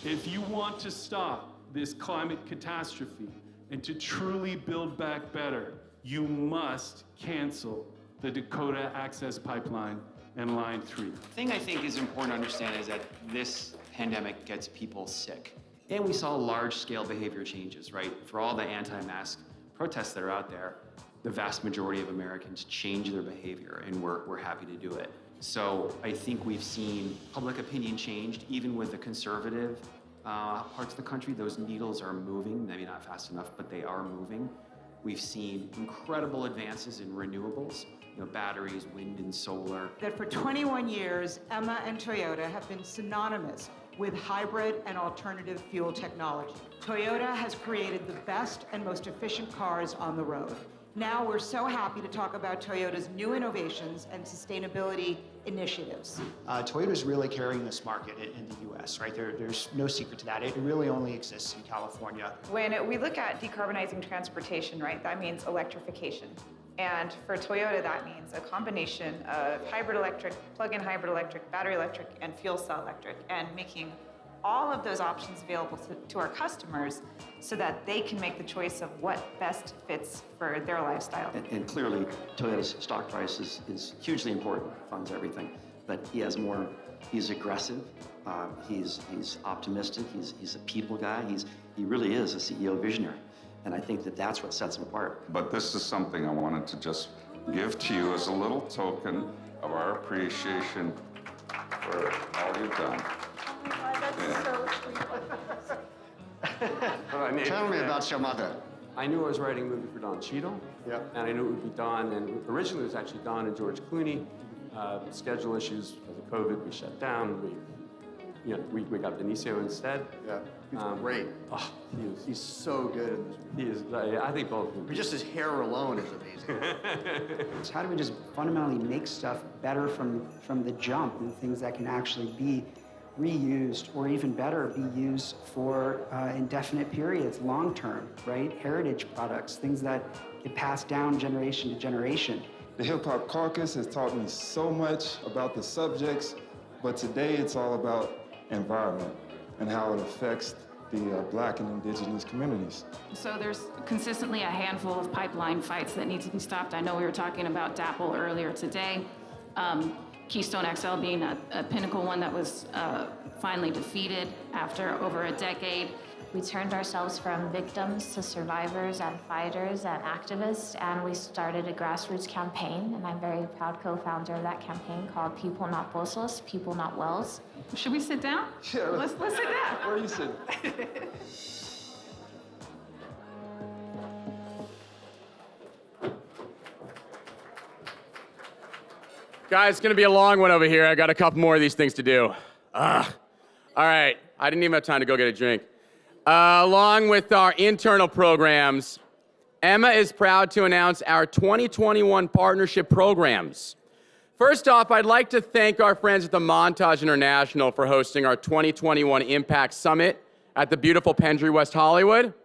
If you want to stop this climate catastrophe and to truly build back better, you must cancel the Dakota Access Pipeline and Line 3. The thing I think is important to understand is that this pandemic gets people sick. And we saw large-scale behavior changes, right? For all the anti-mask protests that are out there, the vast majority of Americans change their behavior, and we're happy to do it. So I think we've seen public opinion changed, even with the conservative parts of the country. Those needles are moving, maybe not fast enough, but they are moving. We've seen incredible advances in renewables, you know, batteries, wind and solar. That for 21 years, EMA and Toyota have been synonymous with hybrid and alternative fuel technology. Toyota has created the best and most efficient cars on the road. Now we're so happy to talk about Toyota's new innovations and sustainability initiatives. Toyota's really carrying this market in the US, right? There's no secret to that. It really only exists in California. When we look at decarbonizing transportation, right, that means electrification. And for Toyota, that means a combination of hybrid electric, plug-in hybrid electric, battery electric, and fuel cell electric, and making all of those options available to our customers so that they can make the choice of what best fits for their lifestyle. And clearly, Toyota's stock price is hugely important, funds everything. But he's aggressive, he's optimistic, he's a people guy, he really is a CEO visionary. And I think that's what sets him apart. But this is something I wanted to just give to you as a little token of our appreciation for all you've done. Tell me about your mother. I knew I was writing a movie for Don Cheadle. Yeah. And I knew it would be Don, and originally it was actually Don and George Clooney. Schedule issues because of COVID, we shut down. We got Benicio instead. Yeah, he's great. Oh, He's so good in this movie. He is. I think both of them. But just his hair alone is amazing. It's how do we just fundamentally make stuff better from the jump, and things that can actually be reused, or even better, be used for indefinite periods, long term, right? Heritage products, things that get passed down generation to generation. The Hip Hop Caucus has taught me so much about the subjects, but today it's all about environment and how it affects the Black and Indigenous communities. So there's consistently a handful of pipeline fights that need to be stopped. I know we were talking about DAPL earlier today. Keystone XL being a pinnacle one that was finally defeated after over a decade. We turned ourselves from victims to survivors and fighters and activists, and we started a grassroots campaign, and I'm very proud co-founder of that campaign called People Not Pozos, People Not Wells. Should we sit down? Yeah, let's sit down. Where are you sitting? Guys, it's gonna be a long one over here. I got a couple more of these things to do. All right, I didn't even have time to go get a drink. Along with our internal programs, EMA is proud to announce our 2021 partnership programs. First off, I'd like to thank our friends at the Montage International for hosting our 2021 Impact Summit at the beautiful Pendry, West Hollywood.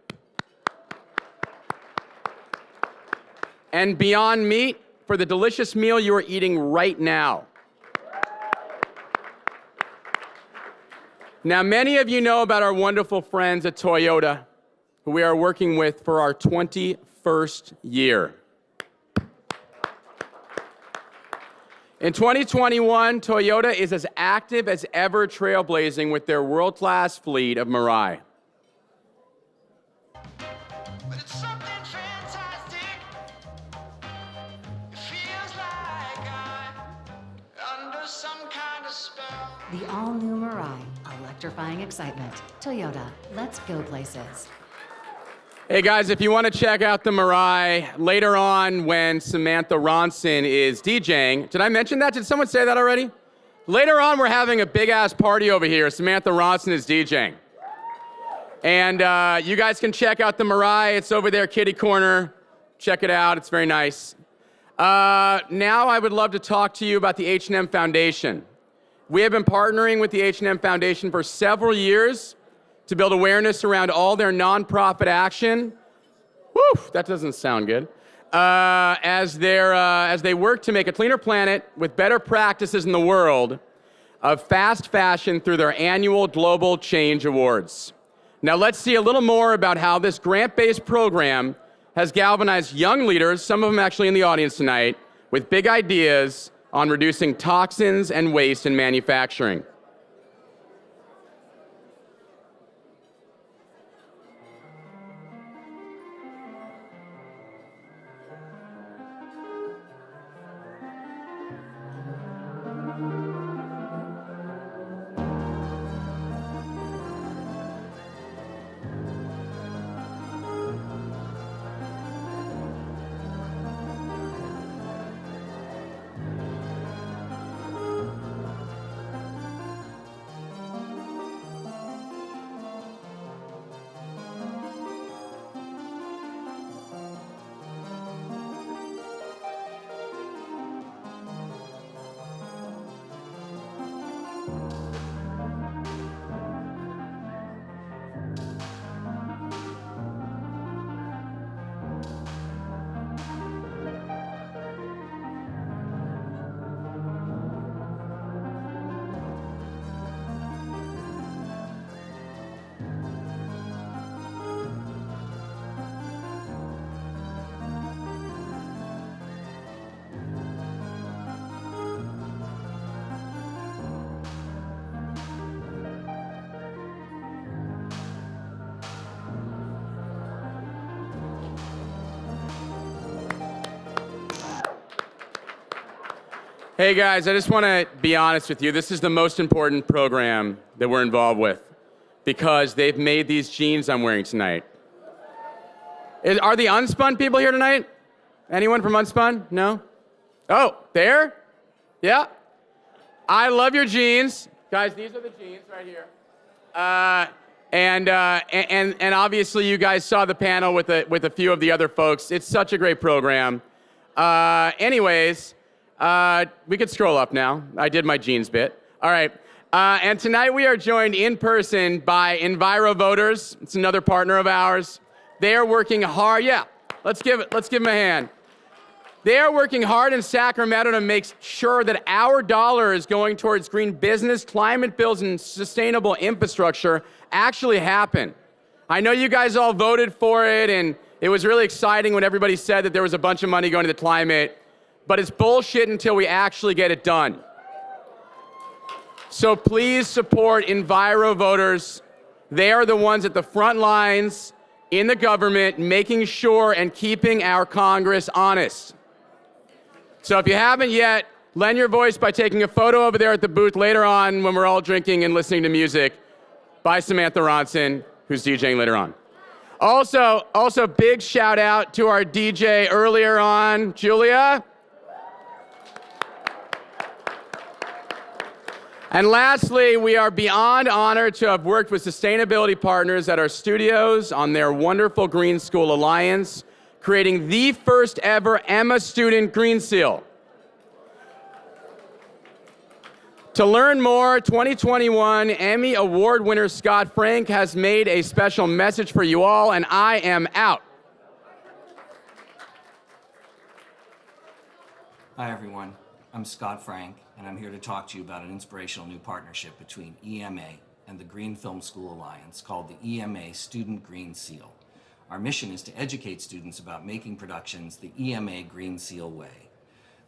And Beyond Meat for the delicious meal you are eating right now. Now, many of you know about our wonderful friends at Toyota, who we are working with for our 21st year. In 2021, Toyota is as active as ever trailblazing with their world-class fleet of Mirai. The all-new Mirai, electrifying excitement. Toyota, let's go places. Hey guys, if you want to check out the Mirai later on when Samantha Ronson is DJing, did I mention that? Did someone say that already? Later on, we're having a big-ass party over here. Samantha Ronson is DJing. And you guys can check out the Mirai. It's over there, kitty corner. Check it out. It's very nice. Now I would love to talk to you about the H&M Foundation. We have been partnering with the H&M Foundation for several years to build awareness around all their nonprofit action. Woo, that doesn't sound good. As they work to make a cleaner planet with better practices in the world of fast fashion through their annual Global Change Awards. Now let's see a little more about how this grant-based program has galvanized young leaders, some of them actually in the audience tonight, with big ideas on reducing toxins and waste in manufacturing. Hey guys, I just want to be honest with you. This is the most important program that we're involved with because they've made these jeans I'm wearing tonight. Are the Unspun people here tonight? Anyone from Unspun? No? Oh, there? Yeah. I love your jeans. Guys, these are the jeans right here. And obviously you guys saw the panel with a few of the other folks. It's such a great program. Anyways, we could scroll up now. I did my jeans bit. All right. And tonight we are joined in person by Enviro Voters. It's another partner of ours. They are working hard. Yeah, let's give them a hand. They are working hard in Sacramento to make sure that our dollar is going towards green business, climate bills, and sustainable infrastructure actually happen. I know you guys all voted for it, and it was really exciting when everybody said that there was a bunch of money going to the climate, but it's bullshit until we actually get it done. So please support Enviro Voters. They are the ones at the front lines in the government making sure and keeping our Congress honest. So if you haven't yet, lend your voice by taking a photo over there at the booth later on when we're all drinking and listening to music by Samantha Ronson, who's DJing later on. Also big shout out to our DJ earlier on, Julia. And lastly, we are beyond honored to have worked with sustainability partners at our studios on their wonderful Green School Alliance, creating the first ever EMA student Green Seal. To learn more, 2021 Emmy Award winner Scott Frank has made a special message for you all, and I am out. Hi everyone, I'm Scott Frank, and I'm here to talk to you about an inspirational new partnership between EMA and the Green Film School Alliance called the EMA Student Green Seal. Our mission is to educate students about making productions the EMA Green Seal way.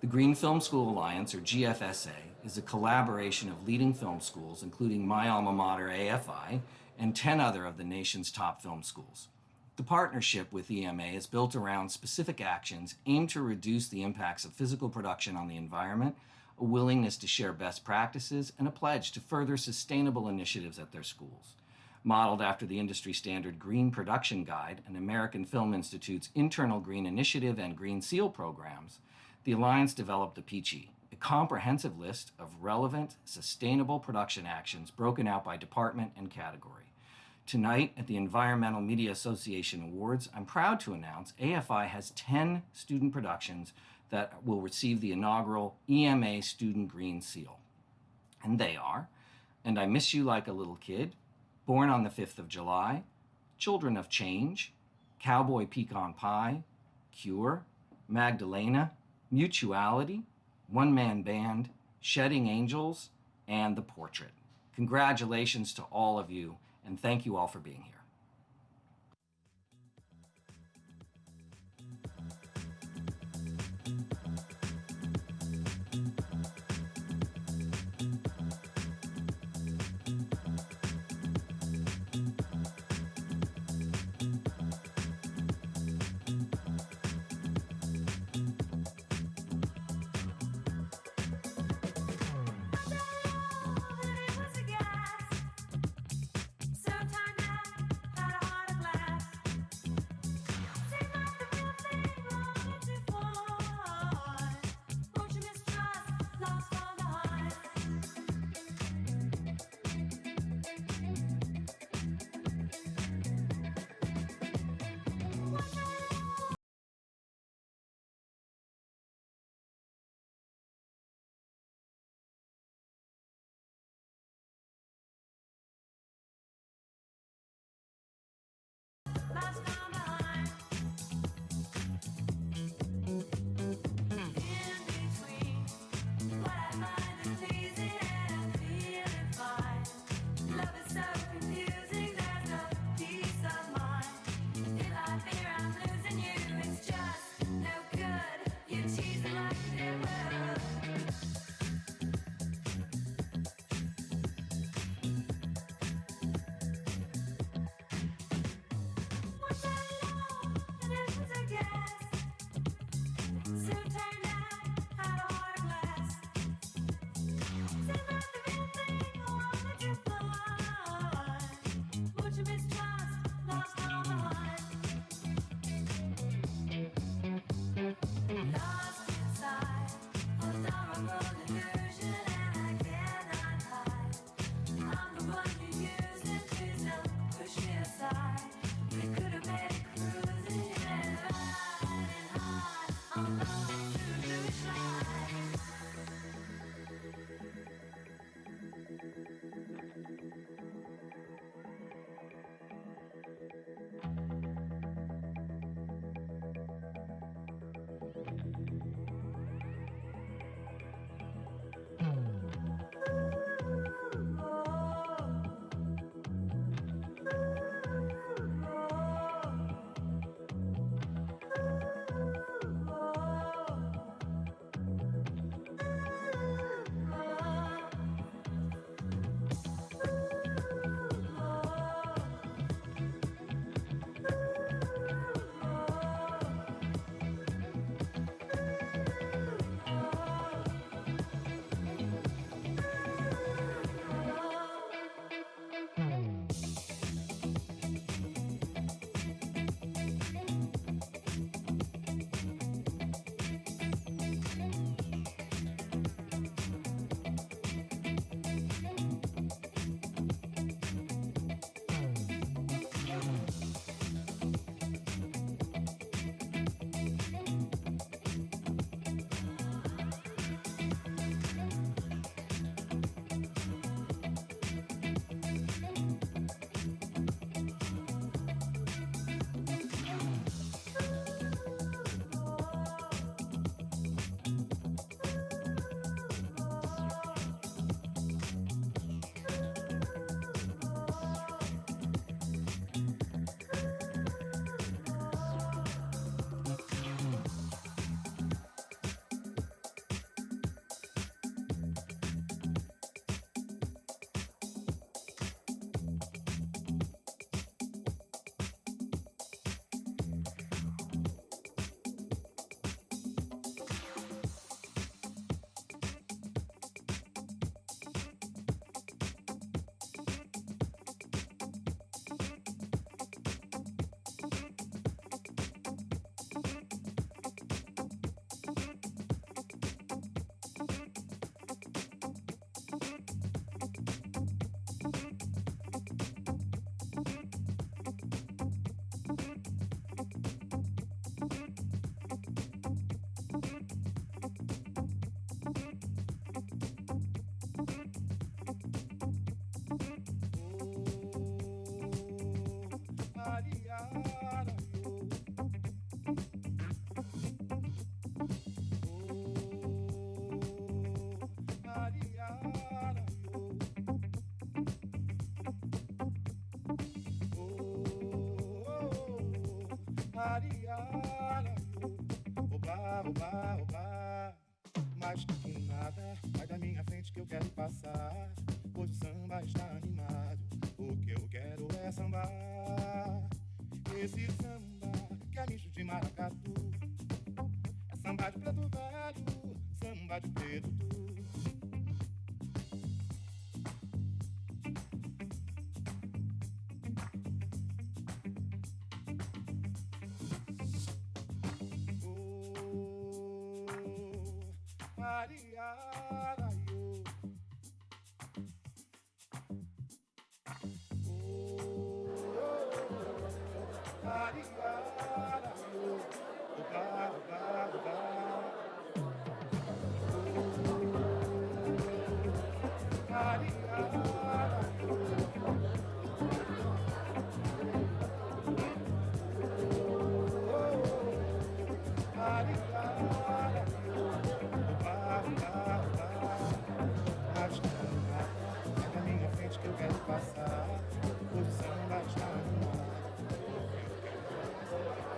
The Green Film School Alliance, or GFSA, is a collaboration of leading film schools, including my alma mater, AFI, and 10 other of the nation's top film schools. The partnership with EMA is built around specific actions aimed to reduce the impacts of physical production on the environment, a willingness to share best practices, and a pledge to further sustainable initiatives at their schools. Modeled after the industry standard Green Production Guide and American Film Institute's internal Green Initiative and Green Seal programs, the Alliance developed the PCHI, a comprehensive list of relevant, sustainable production actions broken out by department and category. Tonight, at the Environmental Media Association Awards, I'm proud to announce AFI has 10 student productions that will receive the inaugural EMA Student Green Seal. And they are And I Miss You Like a Little Kid, Born on the 5th of July, Children of Change, Cowboy Pecan Pie, Cure, Magdalena, Mutuality, One Man Band, Shedding Angels, and The Portrait. Congratulations to all of you, and thank you all for being here.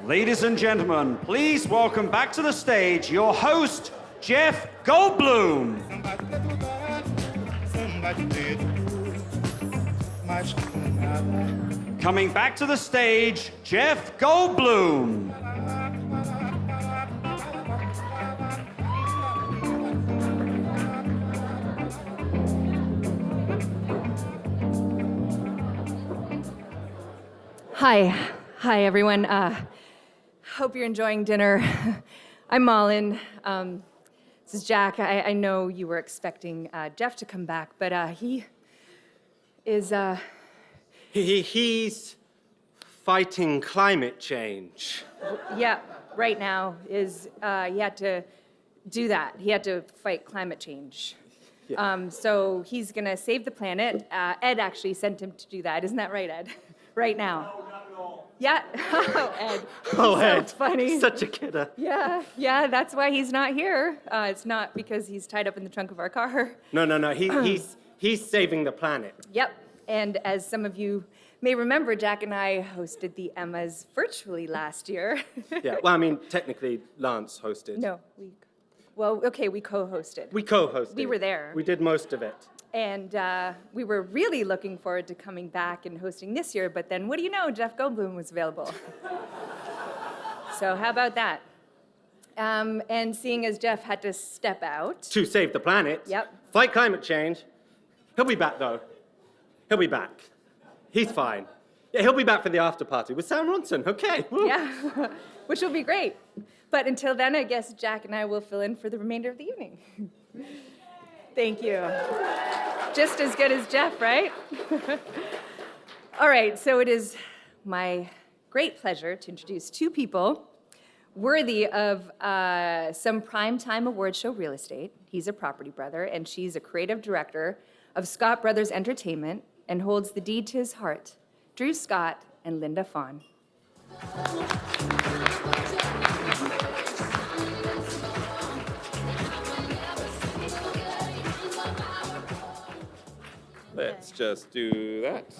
Ladies and gentlemen, please welcome back to the stage your host, Jeff Goldblum. Coming back to the stage, Jeff Goldblum. Hi everyone. Hope you're enjoying dinner. I'm Malin. This is Jack. I know you were expecting Jeff to come back, but he is... He's fighting climate change. Yeah, right now is he had to do that. He had to fight climate change. Yeah. So he's gonna save the planet. Ed actually sent him to do that. Isn't that right, Ed? Right now. No, not at all. Yeah. Oh, Ed. Oh, So Ed. funny. Such a kidder. Yeah, that's why he's not here. It's not because he's tied up in the trunk of our car. No. He's saving the planet. Yep. And as some of you may remember, Jack and I hosted the Emmas virtually last year. Yeah. Well, I mean, technically, Lance hosted. No, we co-hosted. We co-hosted. We were there. We did most of it. And we were really looking forward to coming back and hosting this year, but then what do you know, Jeff Goldblum was available. So how about that? And seeing as Jeff had to step out. To save the planet. Yep. Fight climate change. He'll be back, though. He'll be back. He's fine. Yeah, he'll be back for the after party with Sam Ronson. Okay. Woo. Yeah, which will be great. But until then, I guess Jack and I will fill in for the remainder of the evening. Thank you. Just as good as Jeff, right? All right, so it is my great pleasure to introduce two people worthy of some primetime award show real estate. He's a property brother, and she's a creative director of Scott Brothers Entertainment and holds the deed to his heart. Drew Scott and Linda Fawn. Let's just do that.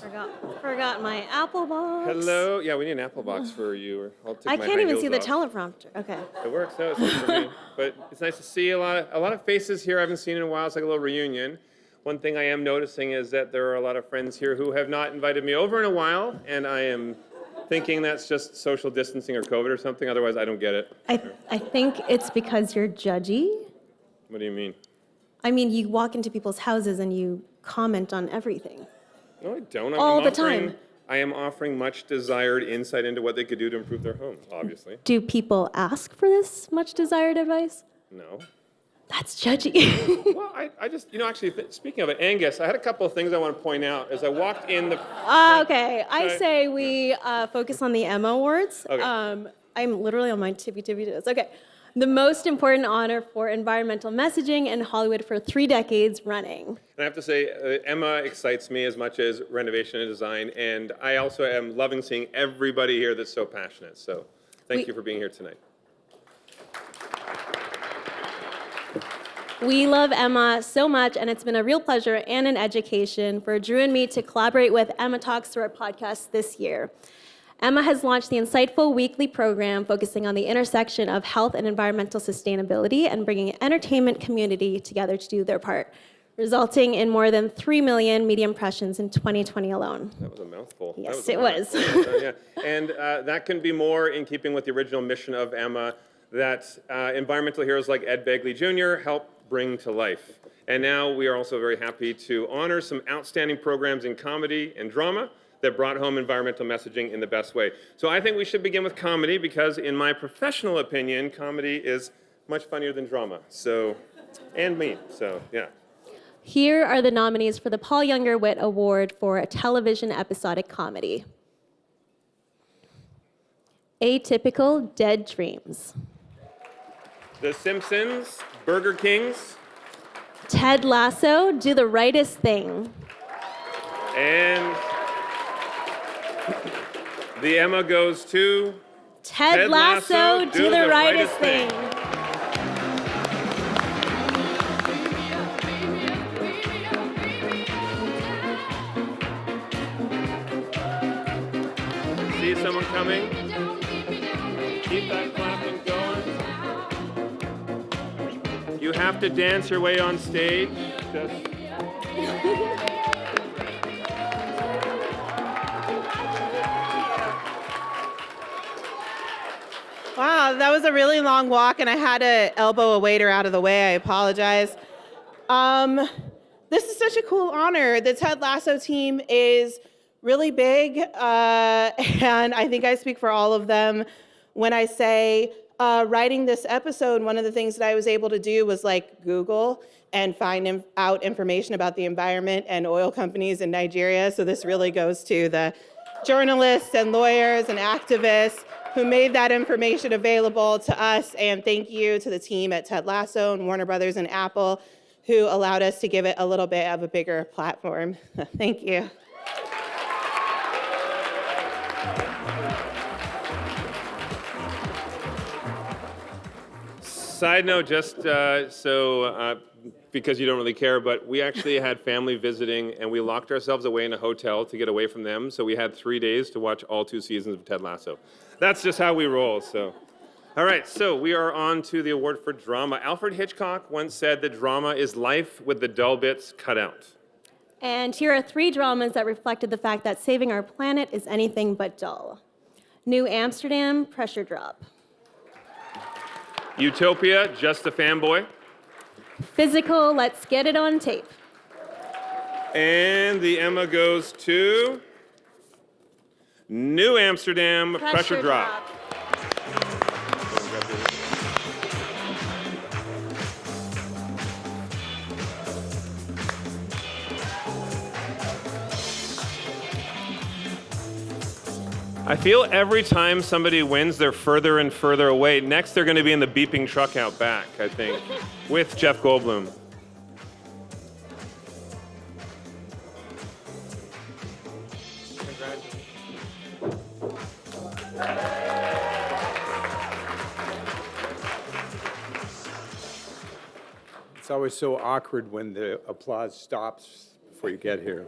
Forgot my Apple box. Hello. Yeah, we need an Apple box for you. Or I'll take I my can't high even heels see the off. teleprompter. Okay. It works. No, it's not for me. But it's nice to see a lot of faces here I haven't seen in a while. It's like a little reunion. One thing I am noticing is that there are a lot of friends here who have not invited me over in a while, and I am thinking that's just social distancing or COVID or something. Otherwise, I don't get it. I think it's because you're judgy. What do you mean? I mean, you walk into people's houses and you comment on everything. No, I don't. All the time. I am offering much desired insight into what they could do to improve their home, obviously. Do people ask for this much desired advice? No. That's judgy. Well, I just, actually, speaking of it, Angus, I had a couple of things I want to point out. As I walked in the... Okay, I say we focus on the EMA Awards. Okay. I'm literally on my tippy toes. Okay. The most important honor for environmental messaging in Hollywood for 3 decades running. And I have to say, Emma excites me as much as renovation and design, and I also am loving seeing everybody here that's so passionate. So thank you for being here tonight. We love Emma so much, and it's been a real pleasure and an education for Drew and me to collaborate with Emma Talks through our podcast this year. Emma has launched the insightful weekly program focusing on the intersection of health and environmental sustainability and bringing an entertainment community together to do their part, resulting in more than 3 million media impressions in 2020 alone. That was a mouthful. Yes, it was. Yeah. And that can be more in keeping with the original mission of Emma, that environmental heroes like Ed Begley Jr. help bring to life. And now we are also very happy to honor some outstanding programs in comedy and drama that brought home environmental messaging in the best way. So I think we should begin with comedy because in my professional opinion, comedy is much funnier than drama. So, and me, so yeah. Here are the nominees for the Paul Younger Wit Award for a television episodic comedy. Atypical Dead Dreams. The Simpsons, Burger Kings. Ted Lasso, Do the Rightest Thing. And the Emma goes to Ted Lasso, Do the Rightest Thing. See someone coming? Keep that clapping going. You have to dance your way on stage. Just... Wow, that was a really long walk, and I had to elbow a waiter out of the way. I apologize. This is such a cool honor. The Ted Lasso team is really big, and I think I speak for all of them when I say writing this episode, one of the things that I was able to do was like Google and find out information about the environment and oil companies in Nigeria. So this really goes to the journalists and lawyers and activists who made that information available to us. And thank you to the team at Ted Lasso and Warner Brothers and Apple who allowed us to give it a little bit of a bigger platform. Thank you. Side note, just because you don't really care, but we actually had family visiting and we locked ourselves away in a hotel to get away from them. So we had 3 days to watch all 2 seasons of Ted Lasso. That's just how we roll, so. All right, so we are on to the award for drama. Alfred Hitchcock once said that drama is life with the dull bits cut out. And here are 3 dramas that reflected the fact that saving our planet is anything but dull. New Amsterdam, Pressure Drop. Utopia, Just a Fanboy. Physical, Let's Get It on Tape. And the Emma goes to New Amsterdam, Pressure Drop. I feel every time somebody wins, they're further and further away. Next, they're going to be in the beeping truck out back, I think, with Jeff Goldblum. It's always so awkward when the applause stops before you get here.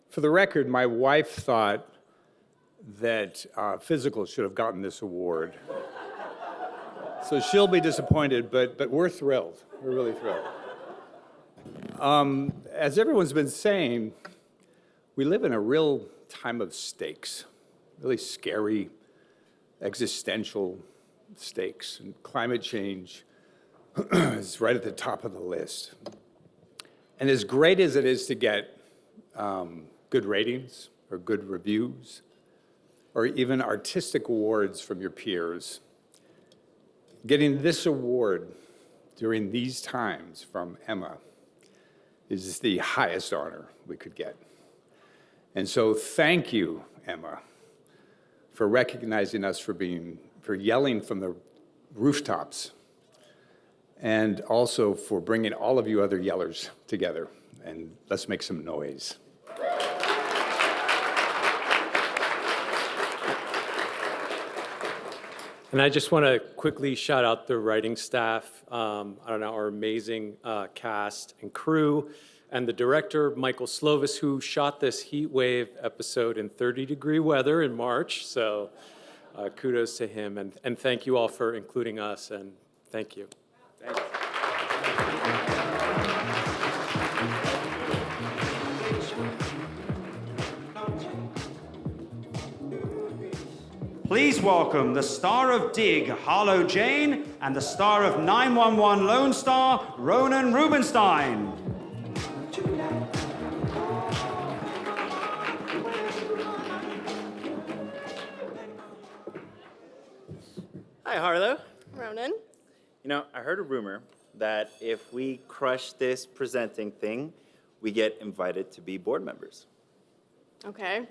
For the record, my wife thought that physical should have gotten this award. So she'll be disappointed, but we're thrilled. We're really thrilled. As everyone's been saying, we live in a real time of stakes, really scary, existential stakes. And climate change is right at the top of the list. And as great as it is to get good ratings or good reviews, or even artistic awards from your peers, getting this award during these times from Emma is the highest honor we could get. And so thank you, Emma, for recognizing us for yelling from the rooftops, and also for bringing all of you other yellers together. And let's make some noise. And I just want to quickly shout out the writing staff, our amazing cast and crew, and the director, Michael Slovis, who shot this heat wave episode in 30-degree weather in March. So kudos to him, and thank you all for including us, and thank you. Thanks. Please welcome the star of Dig, Harlow Jane, and the star of 911 Lone Star, Ronan Rubinstein. Hi, Harlow. Ronan? You know, I heard a rumor that if we crush this presenting thing, we get invited to be board members. Okay.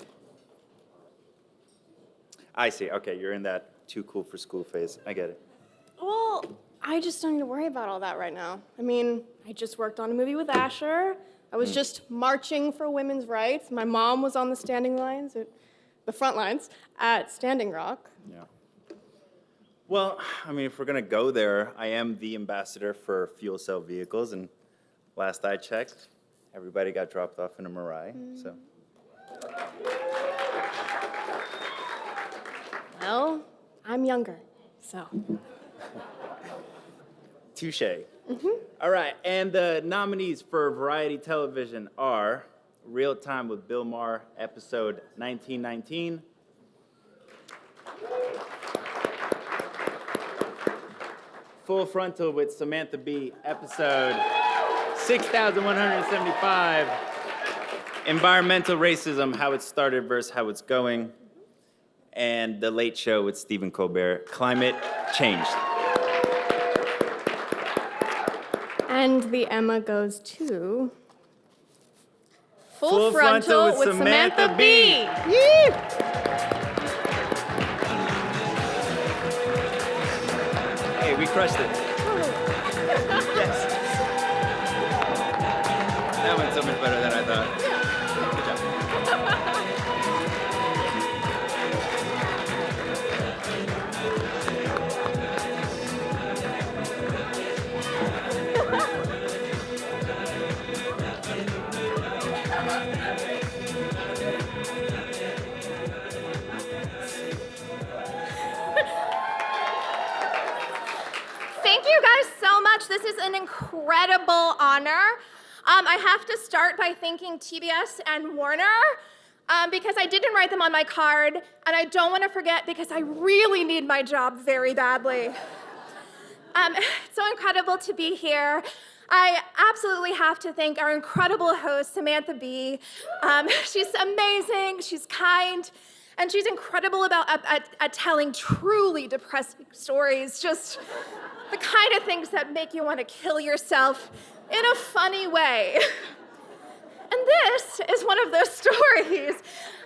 I see. Okay, you're in that too cool for school phase. I get it. Well, I just don't need to worry about all that right now. I mean, I just worked on a movie with Asher. I was just marching for women's rights. My mom was on the front lines at Standing Rock. Yeah. Well, I mean, if we're gonna go there, I am the ambassador for fuel cell vehicles, and last I checked, everybody got dropped off in a Mirai, so. Well, I'm younger, so. Touche. All right, and the nominees for variety television are Real Time with Bill Maher, episode 1919. Full Frontal with Samantha Bee, episode 6175. Environmental Racism, How It Started versus How It's Going. And The Late Show with Stephen Colbert, Climate Change. And the Emma goes to Full Frontal with Samantha Bee. Hey, we crushed it. Yes. That went so much better than I thought. Good job. Thank you guys so much. This is an incredible honor. I have to start by thanking TBS and Warner because I didn't write them on my card, and I don't want to forget because I really need my job very badly. It's so incredible to be here. I absolutely have to thank our incredible host, Samantha Bee. She's amazing, she's kind, and she's incredible about at telling truly depressing stories, just the kind of things that make you want to kill yourself in a funny way. And this is one of those stories.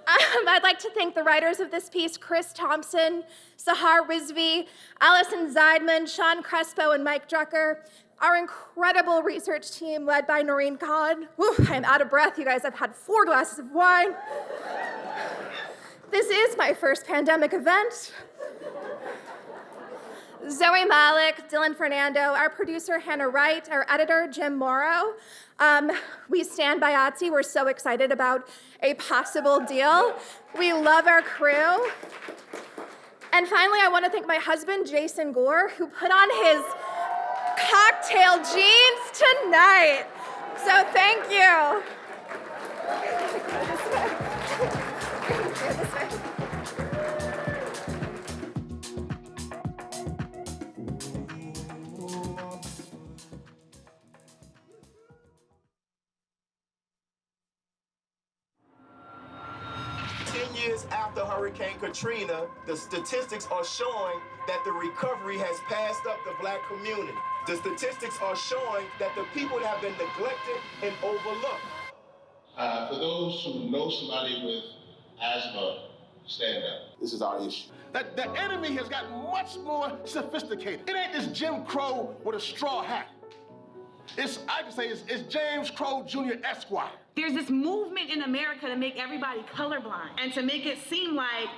I'd like to thank the writers of this piece, Chris Thompson, Sahar Rizvi, Allison Zeidman, Sean Crespo, and Mike Drucker. Our incredible research team led by Noreen Khan. Whew, I'm out of breath, you guys. I've had 4 glasses of wine. This is my first pandemic event. Zoe Malick, Dylan Fernando, our producer Hannah Wright, our editor Jim Morrow. We stand by Otzi. We're so excited about a possible deal. We love our crew. And finally, I want to thank my husband, Jason Gore, who put on his cocktail jeans tonight. So thank you. This way. 10 years after Hurricane Katrina, the statistics are showing that the recovery has passed up the Black community. The statistics are showing that the people that have been neglected and overlooked. For those who know somebody with asthma, stand up. This is our issue. The enemy has gotten much more sophisticated. It ain't this Jim Crow with a straw hat. I can say it's James Crow Jr. Esquire. There's this movement in America to make everybody colorblind and to make it seem like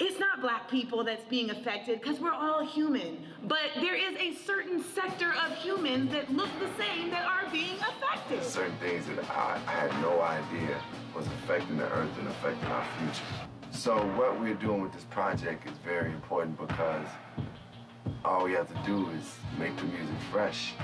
it's not Black people that's being affected because we're all human. But there is a certain sector of humans that look the same that are being affected. Certain things that I had no idea was affecting the earth and affecting our future. So what we're doing with this project is very important because all we have to do is make the music fresh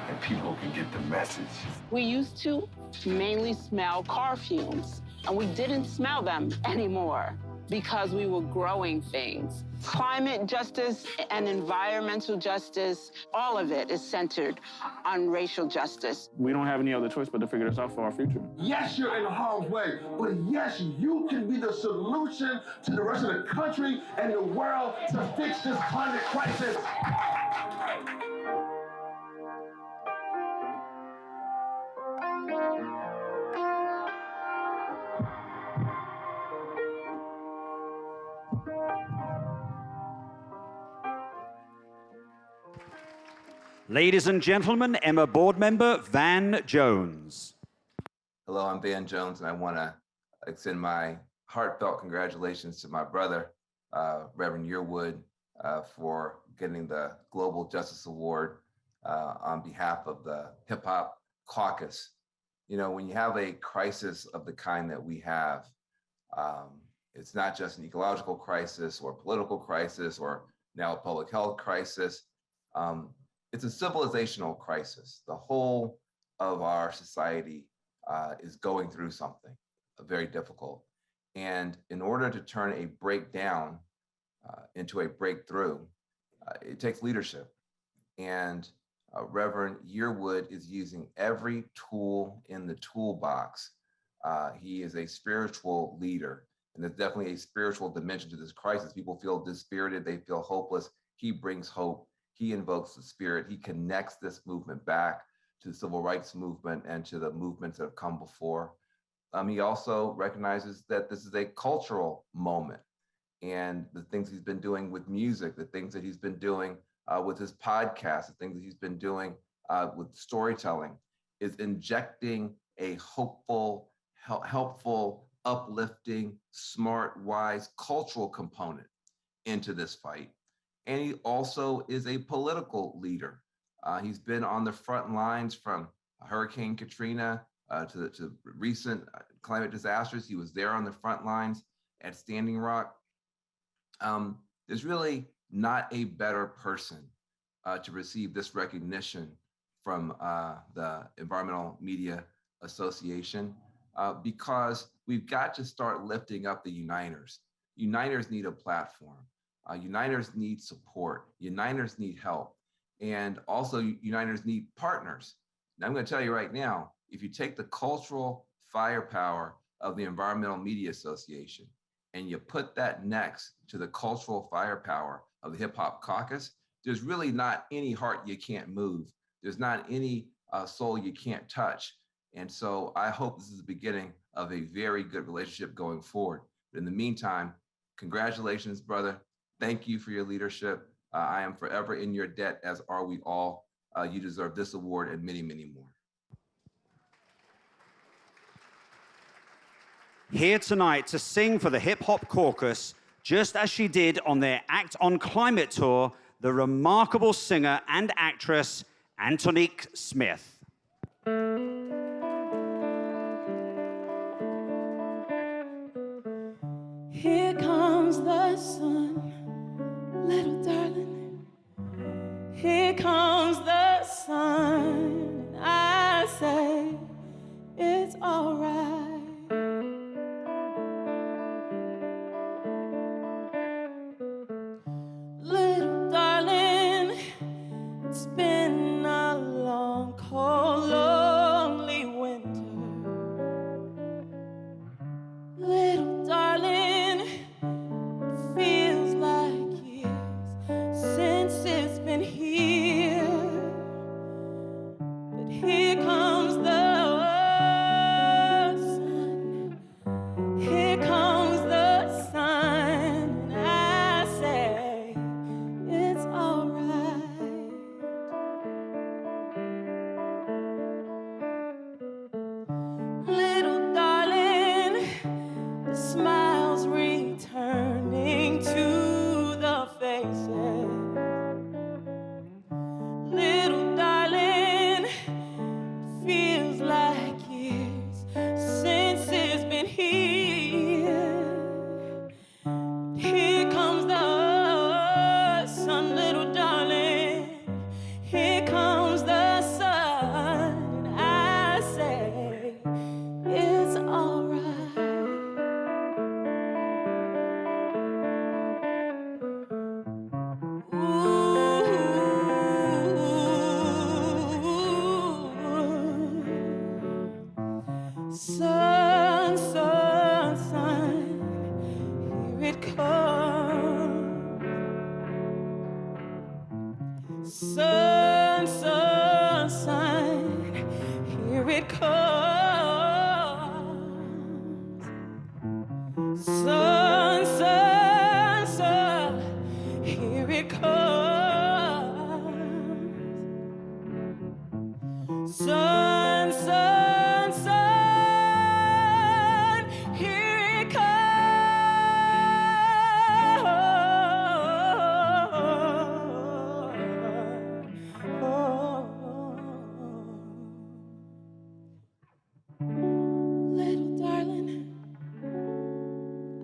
and people can get the message. We used to mainly smell car fumes, and we didn't smell them anymore. because we were growing things. Climate justice and environmental justice, all of it is centered on racial justice. We don't have any other choice but to figure this out for our future. Yes, you're in harm's way, but yes, you can be the solution to the rest of the country and the world to fix this climate crisis. Ladies and gentlemen, EMA board member Van Jones. Hello, I'm Van Jones, and I want to extend my heartfelt congratulations to my brother, Reverend Yearwood, for getting the Global Justice Award on behalf of the Hip Hop Caucus. You know, when you have a crisis of the kind that we have, it's not just an ecological crisis or political crisis or now a public health crisis. It's a civilizational crisis. The whole of our society is going through something very difficult. And in order to turn a breakdown into a breakthrough, it takes leadership. And Reverend Yearwood is using every tool in the toolbox. He is a spiritual leader, and there's definitely a spiritual dimension to this crisis. People feel dispirited, they feel hopeless. He brings hope. He invokes the spirit. He connects this movement back to the civil rights movement and to the movements that have come before. He also recognizes that this is a cultural moment, and the things he's been doing with music, the things that he's been doing with his podcast, the things that he's been doing with storytelling is injecting a hopeful, helpful, uplifting, smart, wise cultural component into this fight. And he also is a political leader. He's been on the front lines from Hurricane Katrina to recent climate disasters. He was there on the front lines at Standing Rock. There's really not a better person to receive this recognition from the Environmental Media Association because we've got to start lifting up the Uniters. Uniters need a platform. Uniters need support. Uniters need help. And also Uniters need partners. And I'm going to tell you right now, if you take the cultural firepower of the Environmental Media Association and you put that next to the cultural firepower of the Hip Hop Caucus, there's really not any heart you can't move. There's not any soul you can't touch. And so I hope this is the beginning of a very good relationship going forward. But in the meantime, congratulations, brother. Thank you for your leadership. I am forever in your debt, as are we all. You deserve this award and many, many more. Here tonight to sing for the Hip Hop Caucus, just as she did on their Act on Climate tour, the remarkable singer and actress, Antonique Smith. Here comes the sun, little darling. Here comes the sun, and I say it's all right. Little darling, it's been a long, cold, long Sun, sun, sun, here it comes. Sun, sun, sun, here it comes. Sun, sun, sun, here it comes. Little darling,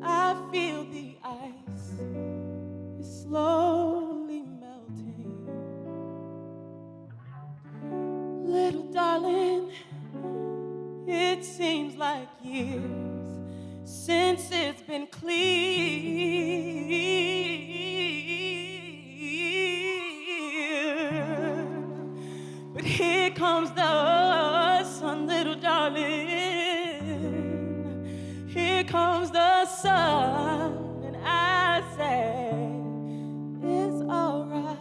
I feel the ice is slowly melting. Little darling, it seems like years since it's been clear. But here comes the sun, little darling. Here comes the sun, and I say it's alright.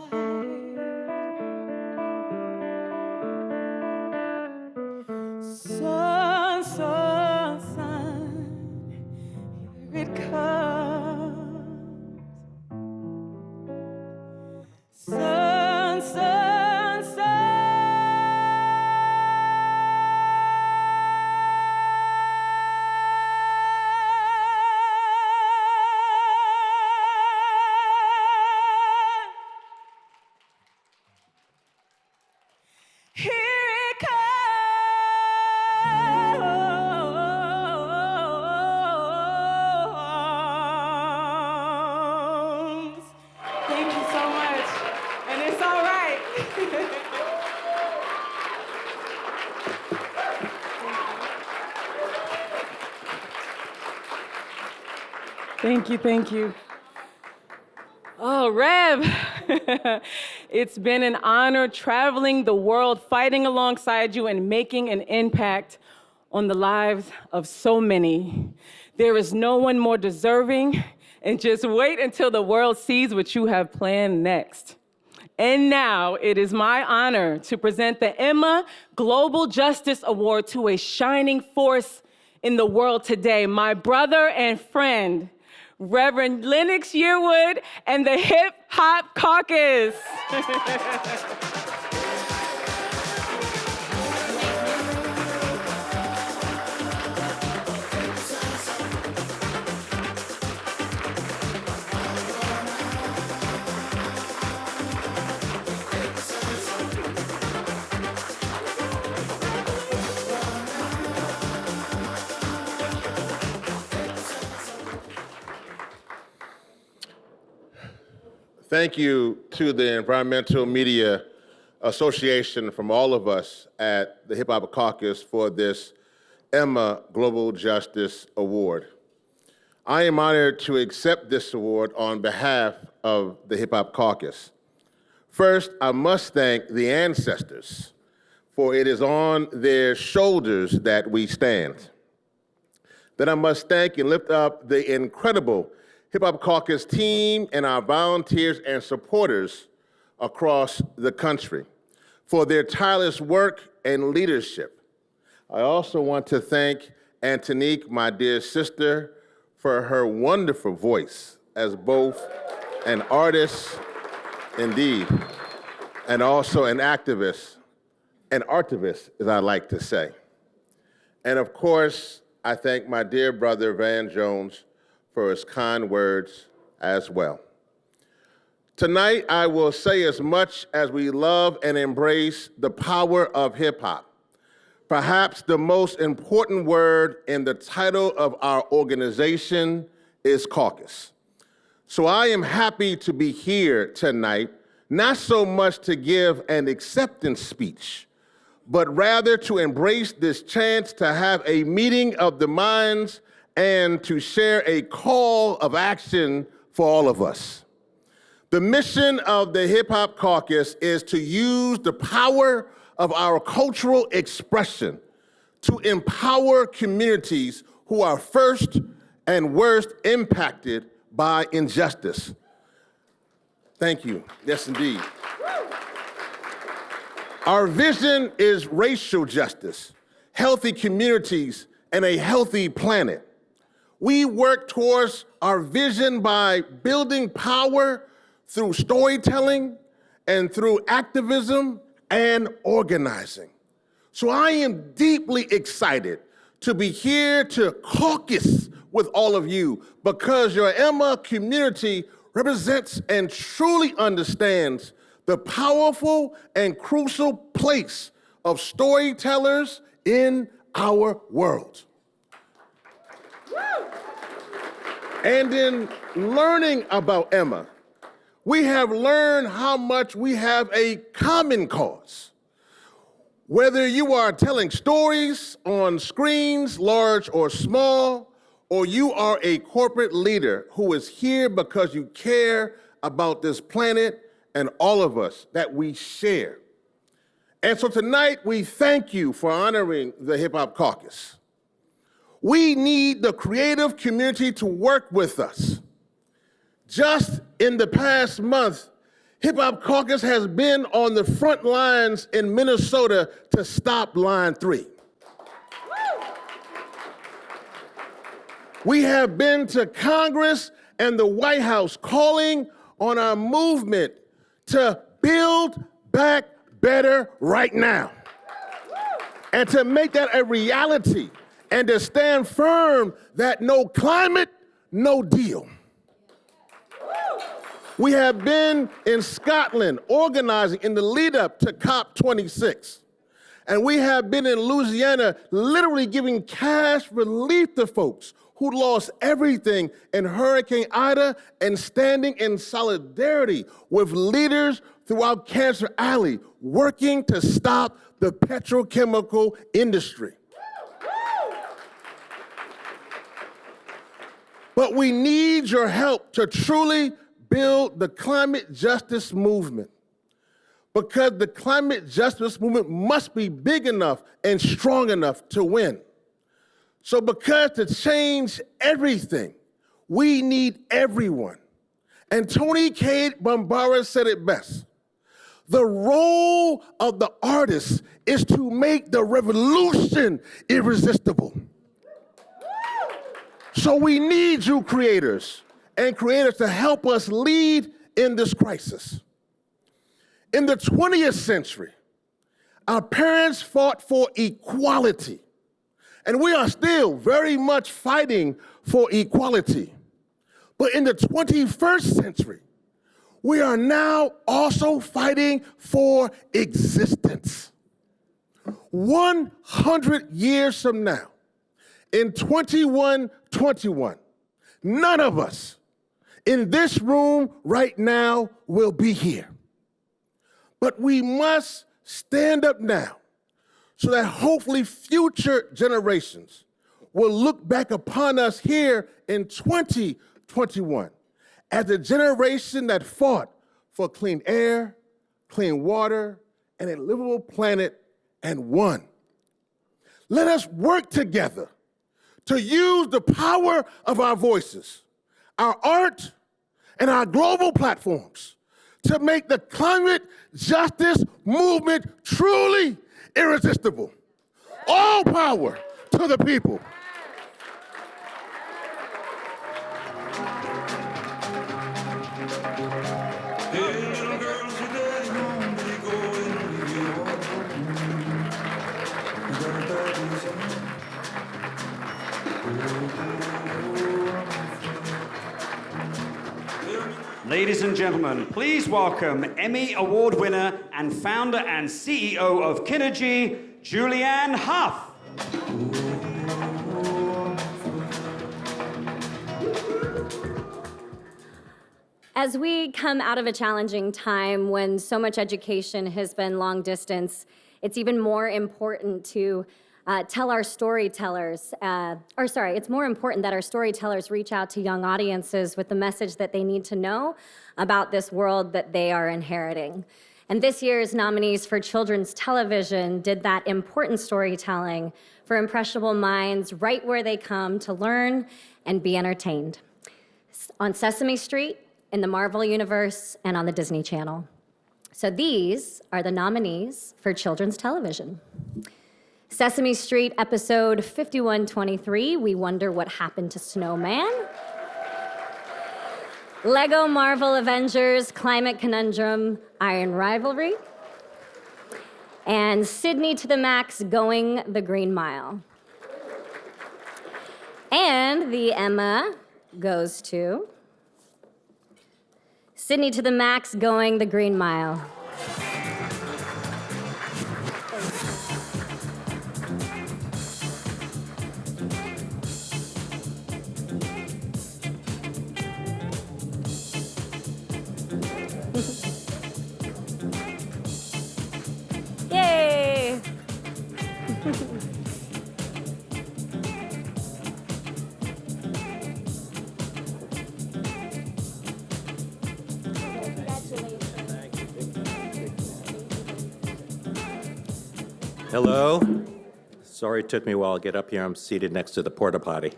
Sun, sun, sun, here it comes. Sun, sun, sun. Here it comes. Thank you so much. And it's all right. Thank you, thank you. Oh, Rev, it's been an honor traveling the world, fighting alongside you and making an impact on the lives of so many. There is no one more deserving, and just wait until the world sees what you have planned next. And now it is my honor to present the EMA Global Justice Award to a shining force in the world today, my brother and friend, Reverend Lennox Yearwood and the Hip Hop Caucus. Thank you to the Environmental Media Association from all of us at the Hip Hop Caucus for this EMA Global Justice Award. I am honored to accept this award on behalf of the Hip Hop Caucus. First, I must thank the ancestors, for it is on their shoulders that we stand. Then I must thank and lift up the incredible Hip Hop Caucus team and our volunteers and supporters across the country for their tireless work and leadership. I also want to thank Antonique, my dear sister, for her wonderful voice as both an artist, indeed, and also an activist, an artivist, as I like to say. And of course, I thank my dear brother, Van Jones, for his kind words as well. Tonight, I will say as much as we love and embrace the power of hip hop. Perhaps the most important word in the title of our organization is caucus. So I am happy to be here tonight, not so much to give an acceptance speech, but rather to embrace this chance to have a meeting of the minds and to share a call of action for all of us. The mission of the Hip Hop Caucus is to use the power of our cultural expression to empower communities who are first and worst impacted by injustice. Thank you. Yes, indeed. Our vision is racial justice, healthy communities, and a healthy planet. We work towards our vision by building power through storytelling and through activism and organizing. So I am deeply excited to be here to caucus with all of you because your Emma community represents and truly understands the powerful and crucial place of storytellers in our world. And in learning about Emma, we have learned how much we have a common cause. Whether you are telling stories on screens, large or small, or you are a corporate leader who is here because you care about this planet and all of us that we share. And so tonight, we thank you for honoring the Hip Hop Caucus. We need the creative community to work with us. Just in the past month, Hip Hop Caucus has been on the front lines in Minnesota to stop Line 3. We have been to Congress and the White House calling on our movement to build back better right now. And to make that a reality and to stand firm that no climate, no deal. We have been in Scotland organizing in the lead up to COP26. And we have been in Louisiana literally giving cash relief to folks who lost everything in Hurricane Ida and standing in solidarity with leaders throughout Cancer Alley, working to stop the petrochemical industry. But we need your help to truly build the climate justice movement, because the climate justice movement must be big enough and strong enough to win. So because to change everything, we need everyone. And Tony K. Bambara said it best. The role of the artist is to make the revolution irresistible. So we need you creators and creators to help us lead in this crisis. In the 20th century, our parents fought for equality, and we are still very much fighting for equality. But in the 21st century, we are now also fighting for existence. 100 years from now, in 2121, none of us in this room right now will be here. But we must stand up now so that hopefully future generations will look back upon us here in 2021 as a generation that fought for clean air, clean water, and a livable planet and won. Let us work together to use the power of our voices, our art, and our global platforms to make the climate justice movement truly irresistible. All power to the people. Ladies and gentlemen, please welcome Emmy Award winner and founder and CEO of Kinergy, Julianne Hough. As we come out of a challenging time when so much education has been long distance, it's even more important to tell our storytellers, it's more important that our storytellers reach out to young audiences with the message that they need to know about this world that they are inheriting. And this year's nominees for children's television did that important storytelling for impressionable minds right where they come to learn and be entertained. On Sesame Street, in the Marvel Universe, and on the Disney Channel. So these are the nominees for children's television. Sesame Street episode 5123, We Wonder What Happened to Snowman. Lego Marvel Avengers Climate Conundrum, Iron Rivalry. And Sydney to the Max, Going the Green Mile. And the Emma goes to Sydney to the Max, Going the Green Mile. Yay! Hello. Sorry it took me a while to get up here. I'm seated next to the porta potty.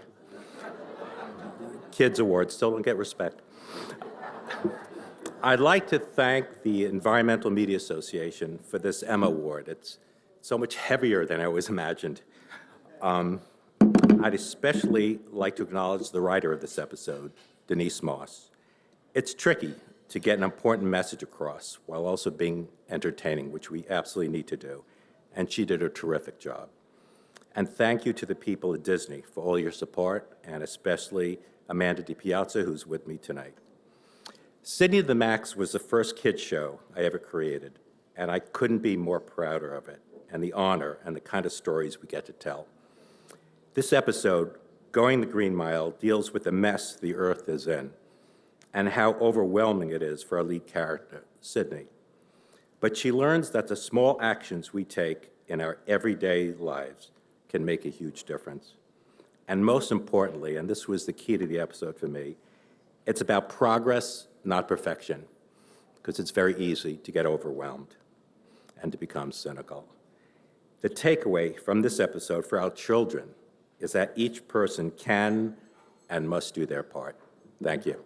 Kids Awards still don't get respect. I'd like to thank the Environmental Media Association for this EMA Award. It's so much heavier than I always imagined. I'd especially like to acknowledge the writer of this episode, Denise Moss. It's tricky to get an important message across while also being entertaining, which we absolutely need to do. And she did a terrific job. And thank you to the people at Disney for all your support, and especially Amanda DiPiazza, who's with me tonight. Sydney to the Max was the first kids show I ever created, and I couldn't be more prouder of it, and the honor and the kind of stories we get to tell. This episode, Going the Green Mile, deals with the mess the Earth is in, and how overwhelming it is for our lead character, Sydney. But she learns that the small actions we take in our everyday lives can make a huge difference. And most importantly, and this was the key to the episode for me, it's about progress, not perfection, because it's very easy to get overwhelmed and to become cynical. The takeaway from this episode for our children is that each person can and must do their part. Thank you.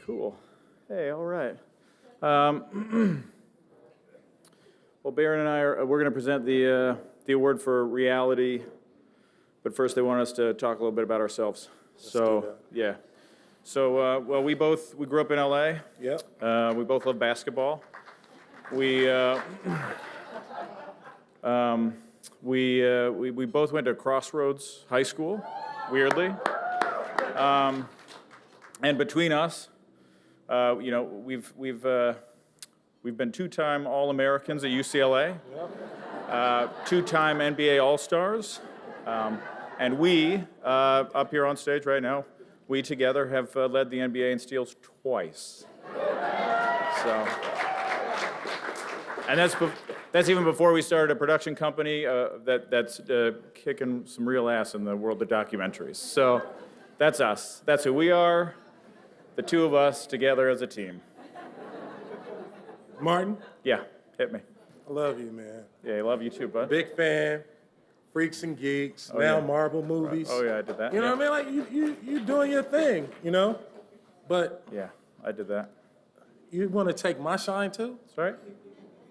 Cool. Hey, all right. Well, Baron and I we're going to present the award for reality, but first they want us to talk a little bit about ourselves. Yeah. So, well, we grew up in LA. Yep. We both love basketball. We both went to Crossroads High School, weirdly. And between us, you know, we've been two-time All-Americans at UCLA, two-time NBA All-Stars, and we, up here on stage right now, we together have led the NBA in steals twice. So, and that's even before we started a production company that's kicking some real ass in the world of documentaries. So that's us. That's who we are. The two of us together as a team. Martin? Yeah, hit me. I love you, man. Yeah, I love you too, bud. Big fan. Freaks and Geeks. Oh, now yeah. Marvel movies. Oh yeah, I did that. You know what I mean? Like you doing your thing. You know. But Yeah, I did that. you want to take my shine too? Sorry?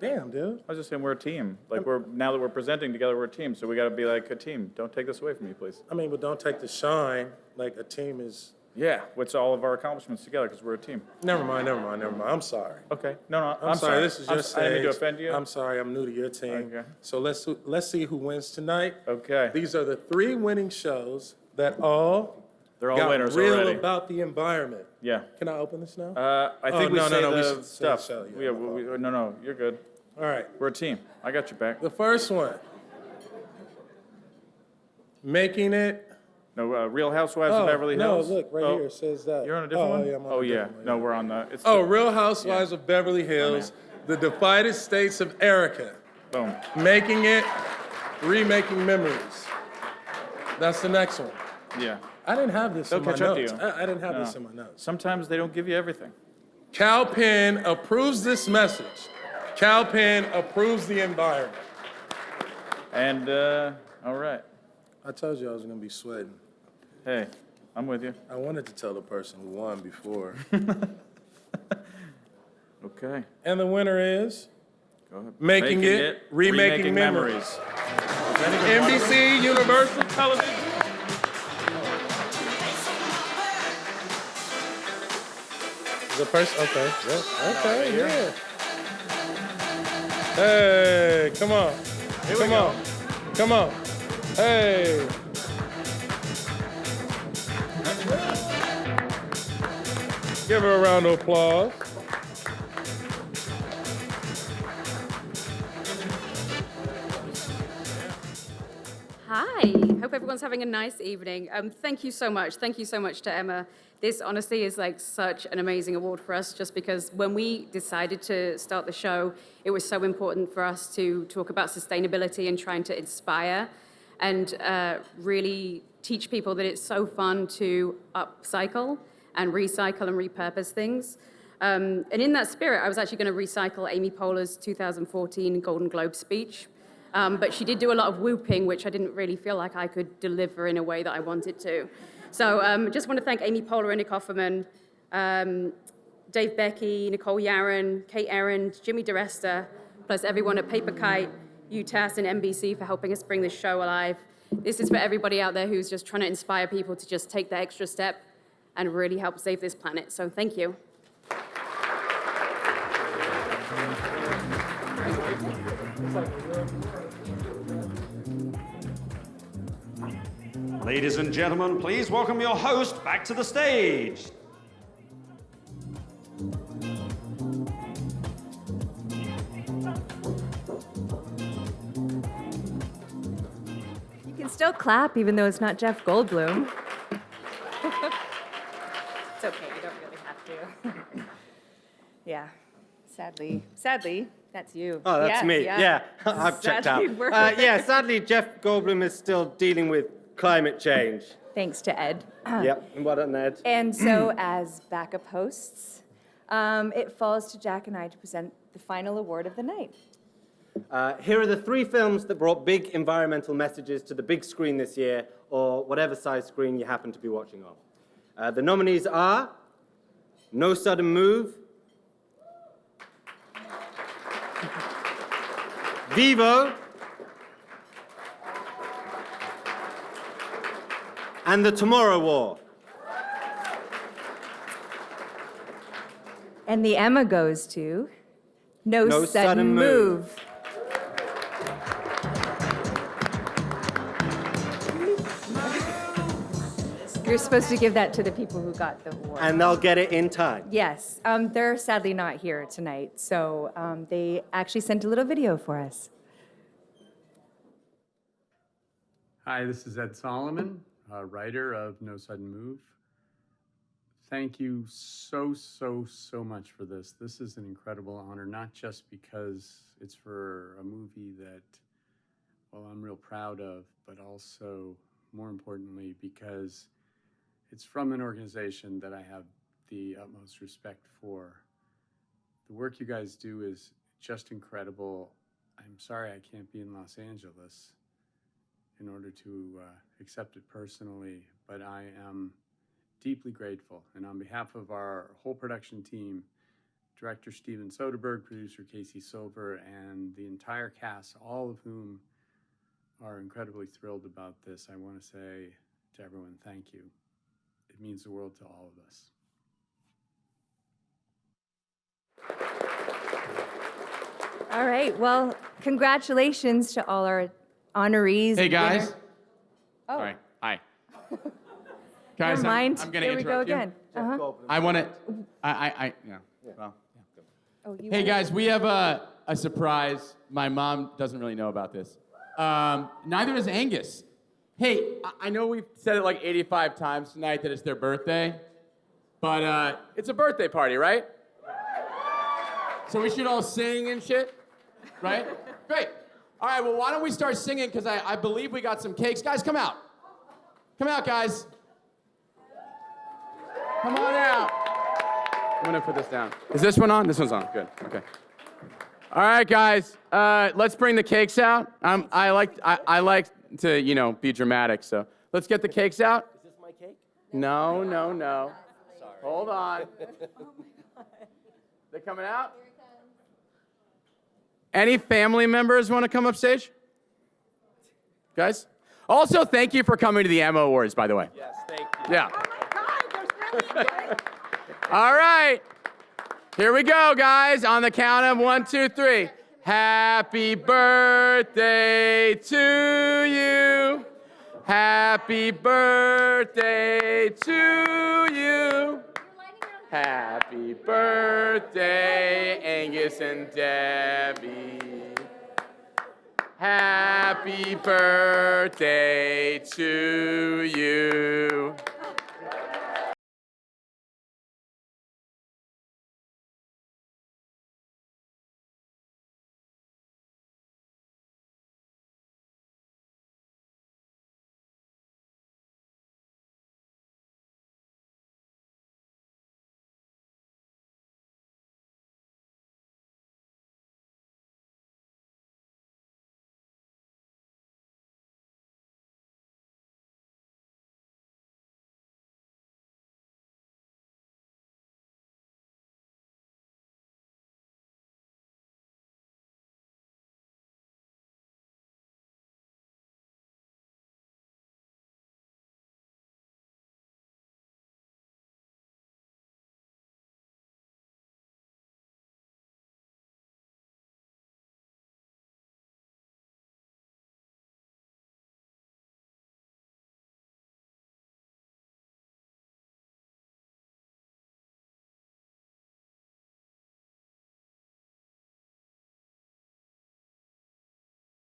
Damn, dude. I was just saying we're a team. Like now that we're presenting together, we're a team. So we got to be like a team. Don't take this away from me, please. I mean, but don't take the shine like a team is. Yeah, what's all of our accomplishments together because we're a team. Never mind. I'm sorry. Okay. No, I'm sorry. This is your stage. I didn't mean to offend you. I'm sorry. I'm new to your team. Okay. So let's see who wins tonight. Okay. These are the 3 winning shows that They're all got winners real already. about the environment. Yeah. Can I open this now? I think we no, say no, no, we the should say stuff. the show, yeah, No, you're good. All right. We're a team. I got your back. The first one. Making it. No, Real Housewives of Beverly Hills. No, look, right here it says that. You're on a different one? Yeah, I'm on Oh, a yeah. different one, No, we're on the. It's Real Housewives of Beverly Hills, The Divided States of Erica. Boom. Making it, remaking memories. That's the next one. Yeah. I didn't have this They'll in my catch up to notes. you. I didn't have No. this in my notes. Sometimes they don't give you everything. Cal Penn approves this message. Cal Penn approves the environment. And, all right. I told you I was going to be sweating. Hey, I'm with you. I wanted to tell the person who won before. Okay. And the winner is Go ahead. Making It, Remaking Memories. NBC Universal Television. The first, okay, yeah, okay, yeah. Hey, come on, come on, hey. Give her a round of applause. Hi, hope everyone's having a nice evening. Thank you so much. Thank you so much to Emma. This honestly is like such an amazing award for us just because when we decided to start the show, it was so important for us to talk about sustainability and trying to inspire and really teach people that it's so fun to upcycle and recycle and repurpose things. And in that spirit, I was actually going to recycle Amy Poehler's 2014 Golden Globe speech. But she did do a lot of whooping, which I didn't really feel like I could deliver in a way that I wanted to. So just want to thank Amy Poehler and Nick Offerman, Dave Becky, Nicole Yaron, Kate Errand, Jimmy DeResta, plus everyone at Paper Kite, UTAS, and NBC for helping us bring this show alive. This is for everybody out there who's just trying to inspire people to just take the extra step and really help save this planet. So thank you. Ladies and gentlemen, please welcome your host back to the stage. You can still clap even though it's not Jeff Goldblum. It's okay, you don't really have to. Yeah, sadly, that's you. Oh, that's Yeah, me. yeah. Yeah, I've checked out. Sadly, we're- Yeah, sadly, Jeff Goldblum is still dealing with climate change. Thanks to Ed. Yep, and well done, Ed. And so, as backup hosts, it falls to Jack and I to present the final award of the night. Here are the 3 films that brought big environmental messages to the big screen this year, or whatever size screen you happen to be watching on. The nominees are No Sudden Move, Vivo, and The Tomorrow War. And the Emma goes to No Sudden Move. You're supposed to give that to the people who got the award. And they'll get it in time. Yes, they're sadly not here tonight, so they actually sent a little video for us. Hi, this is Ed Solomon, writer of No Sudden Move. Thank you so much for this. This is an incredible honor, not just because it's for a movie that, well, I'm real proud of, but also, more importantly, because it's from an organization that I have the utmost respect for. The work you guys do is just incredible. I'm sorry I can't be in Los Angeles in order to accept it personally, but I am deeply grateful. And on behalf of our whole production team, Director Steven Soderbergh, producer Casey Silver, and the entire cast, all of whom are incredibly thrilled about this, I want to say to everyone, thank you. It means the world to all of us. All right, well, congratulations to all our honorees. Hey, guys. winner- Oh, All right. Hi. Guys, never mind. I'm gonna Here we go interrupt you. again. Uh-huh. I want to. Yeah. Well. Oh, you Hey, wanna- guys, we have a surprise. My mom doesn't really know about this. Neither does Angus. Hey, I know we've said it like 85 times tonight that it's their birthday, but it's a birthday party, right? So we should all sing and shit, right? Great. All right, well, why don't we start singing, because I believe we got some cakes. Guys, come out. Come out, guys. Come on out. I'm gonna put this down. Is this one on? This one's on. Good. Okay. All right, guys. Let's bring the cakes out. I like to be dramatic. So let's get the cakes out. Is this my cake? No. Sorry. Hold on. They coming out? Any family members want to come up stage? Guys? Also, thank you for coming to the EMA Awards, by the way. Yes, thank you. Yeah. All right. Here we go, guys. On the count of 1, 2, 3. Happy birthday to you. Happy birthday to you. Happy birthday, Angus and Debbie. Happy birthday to you.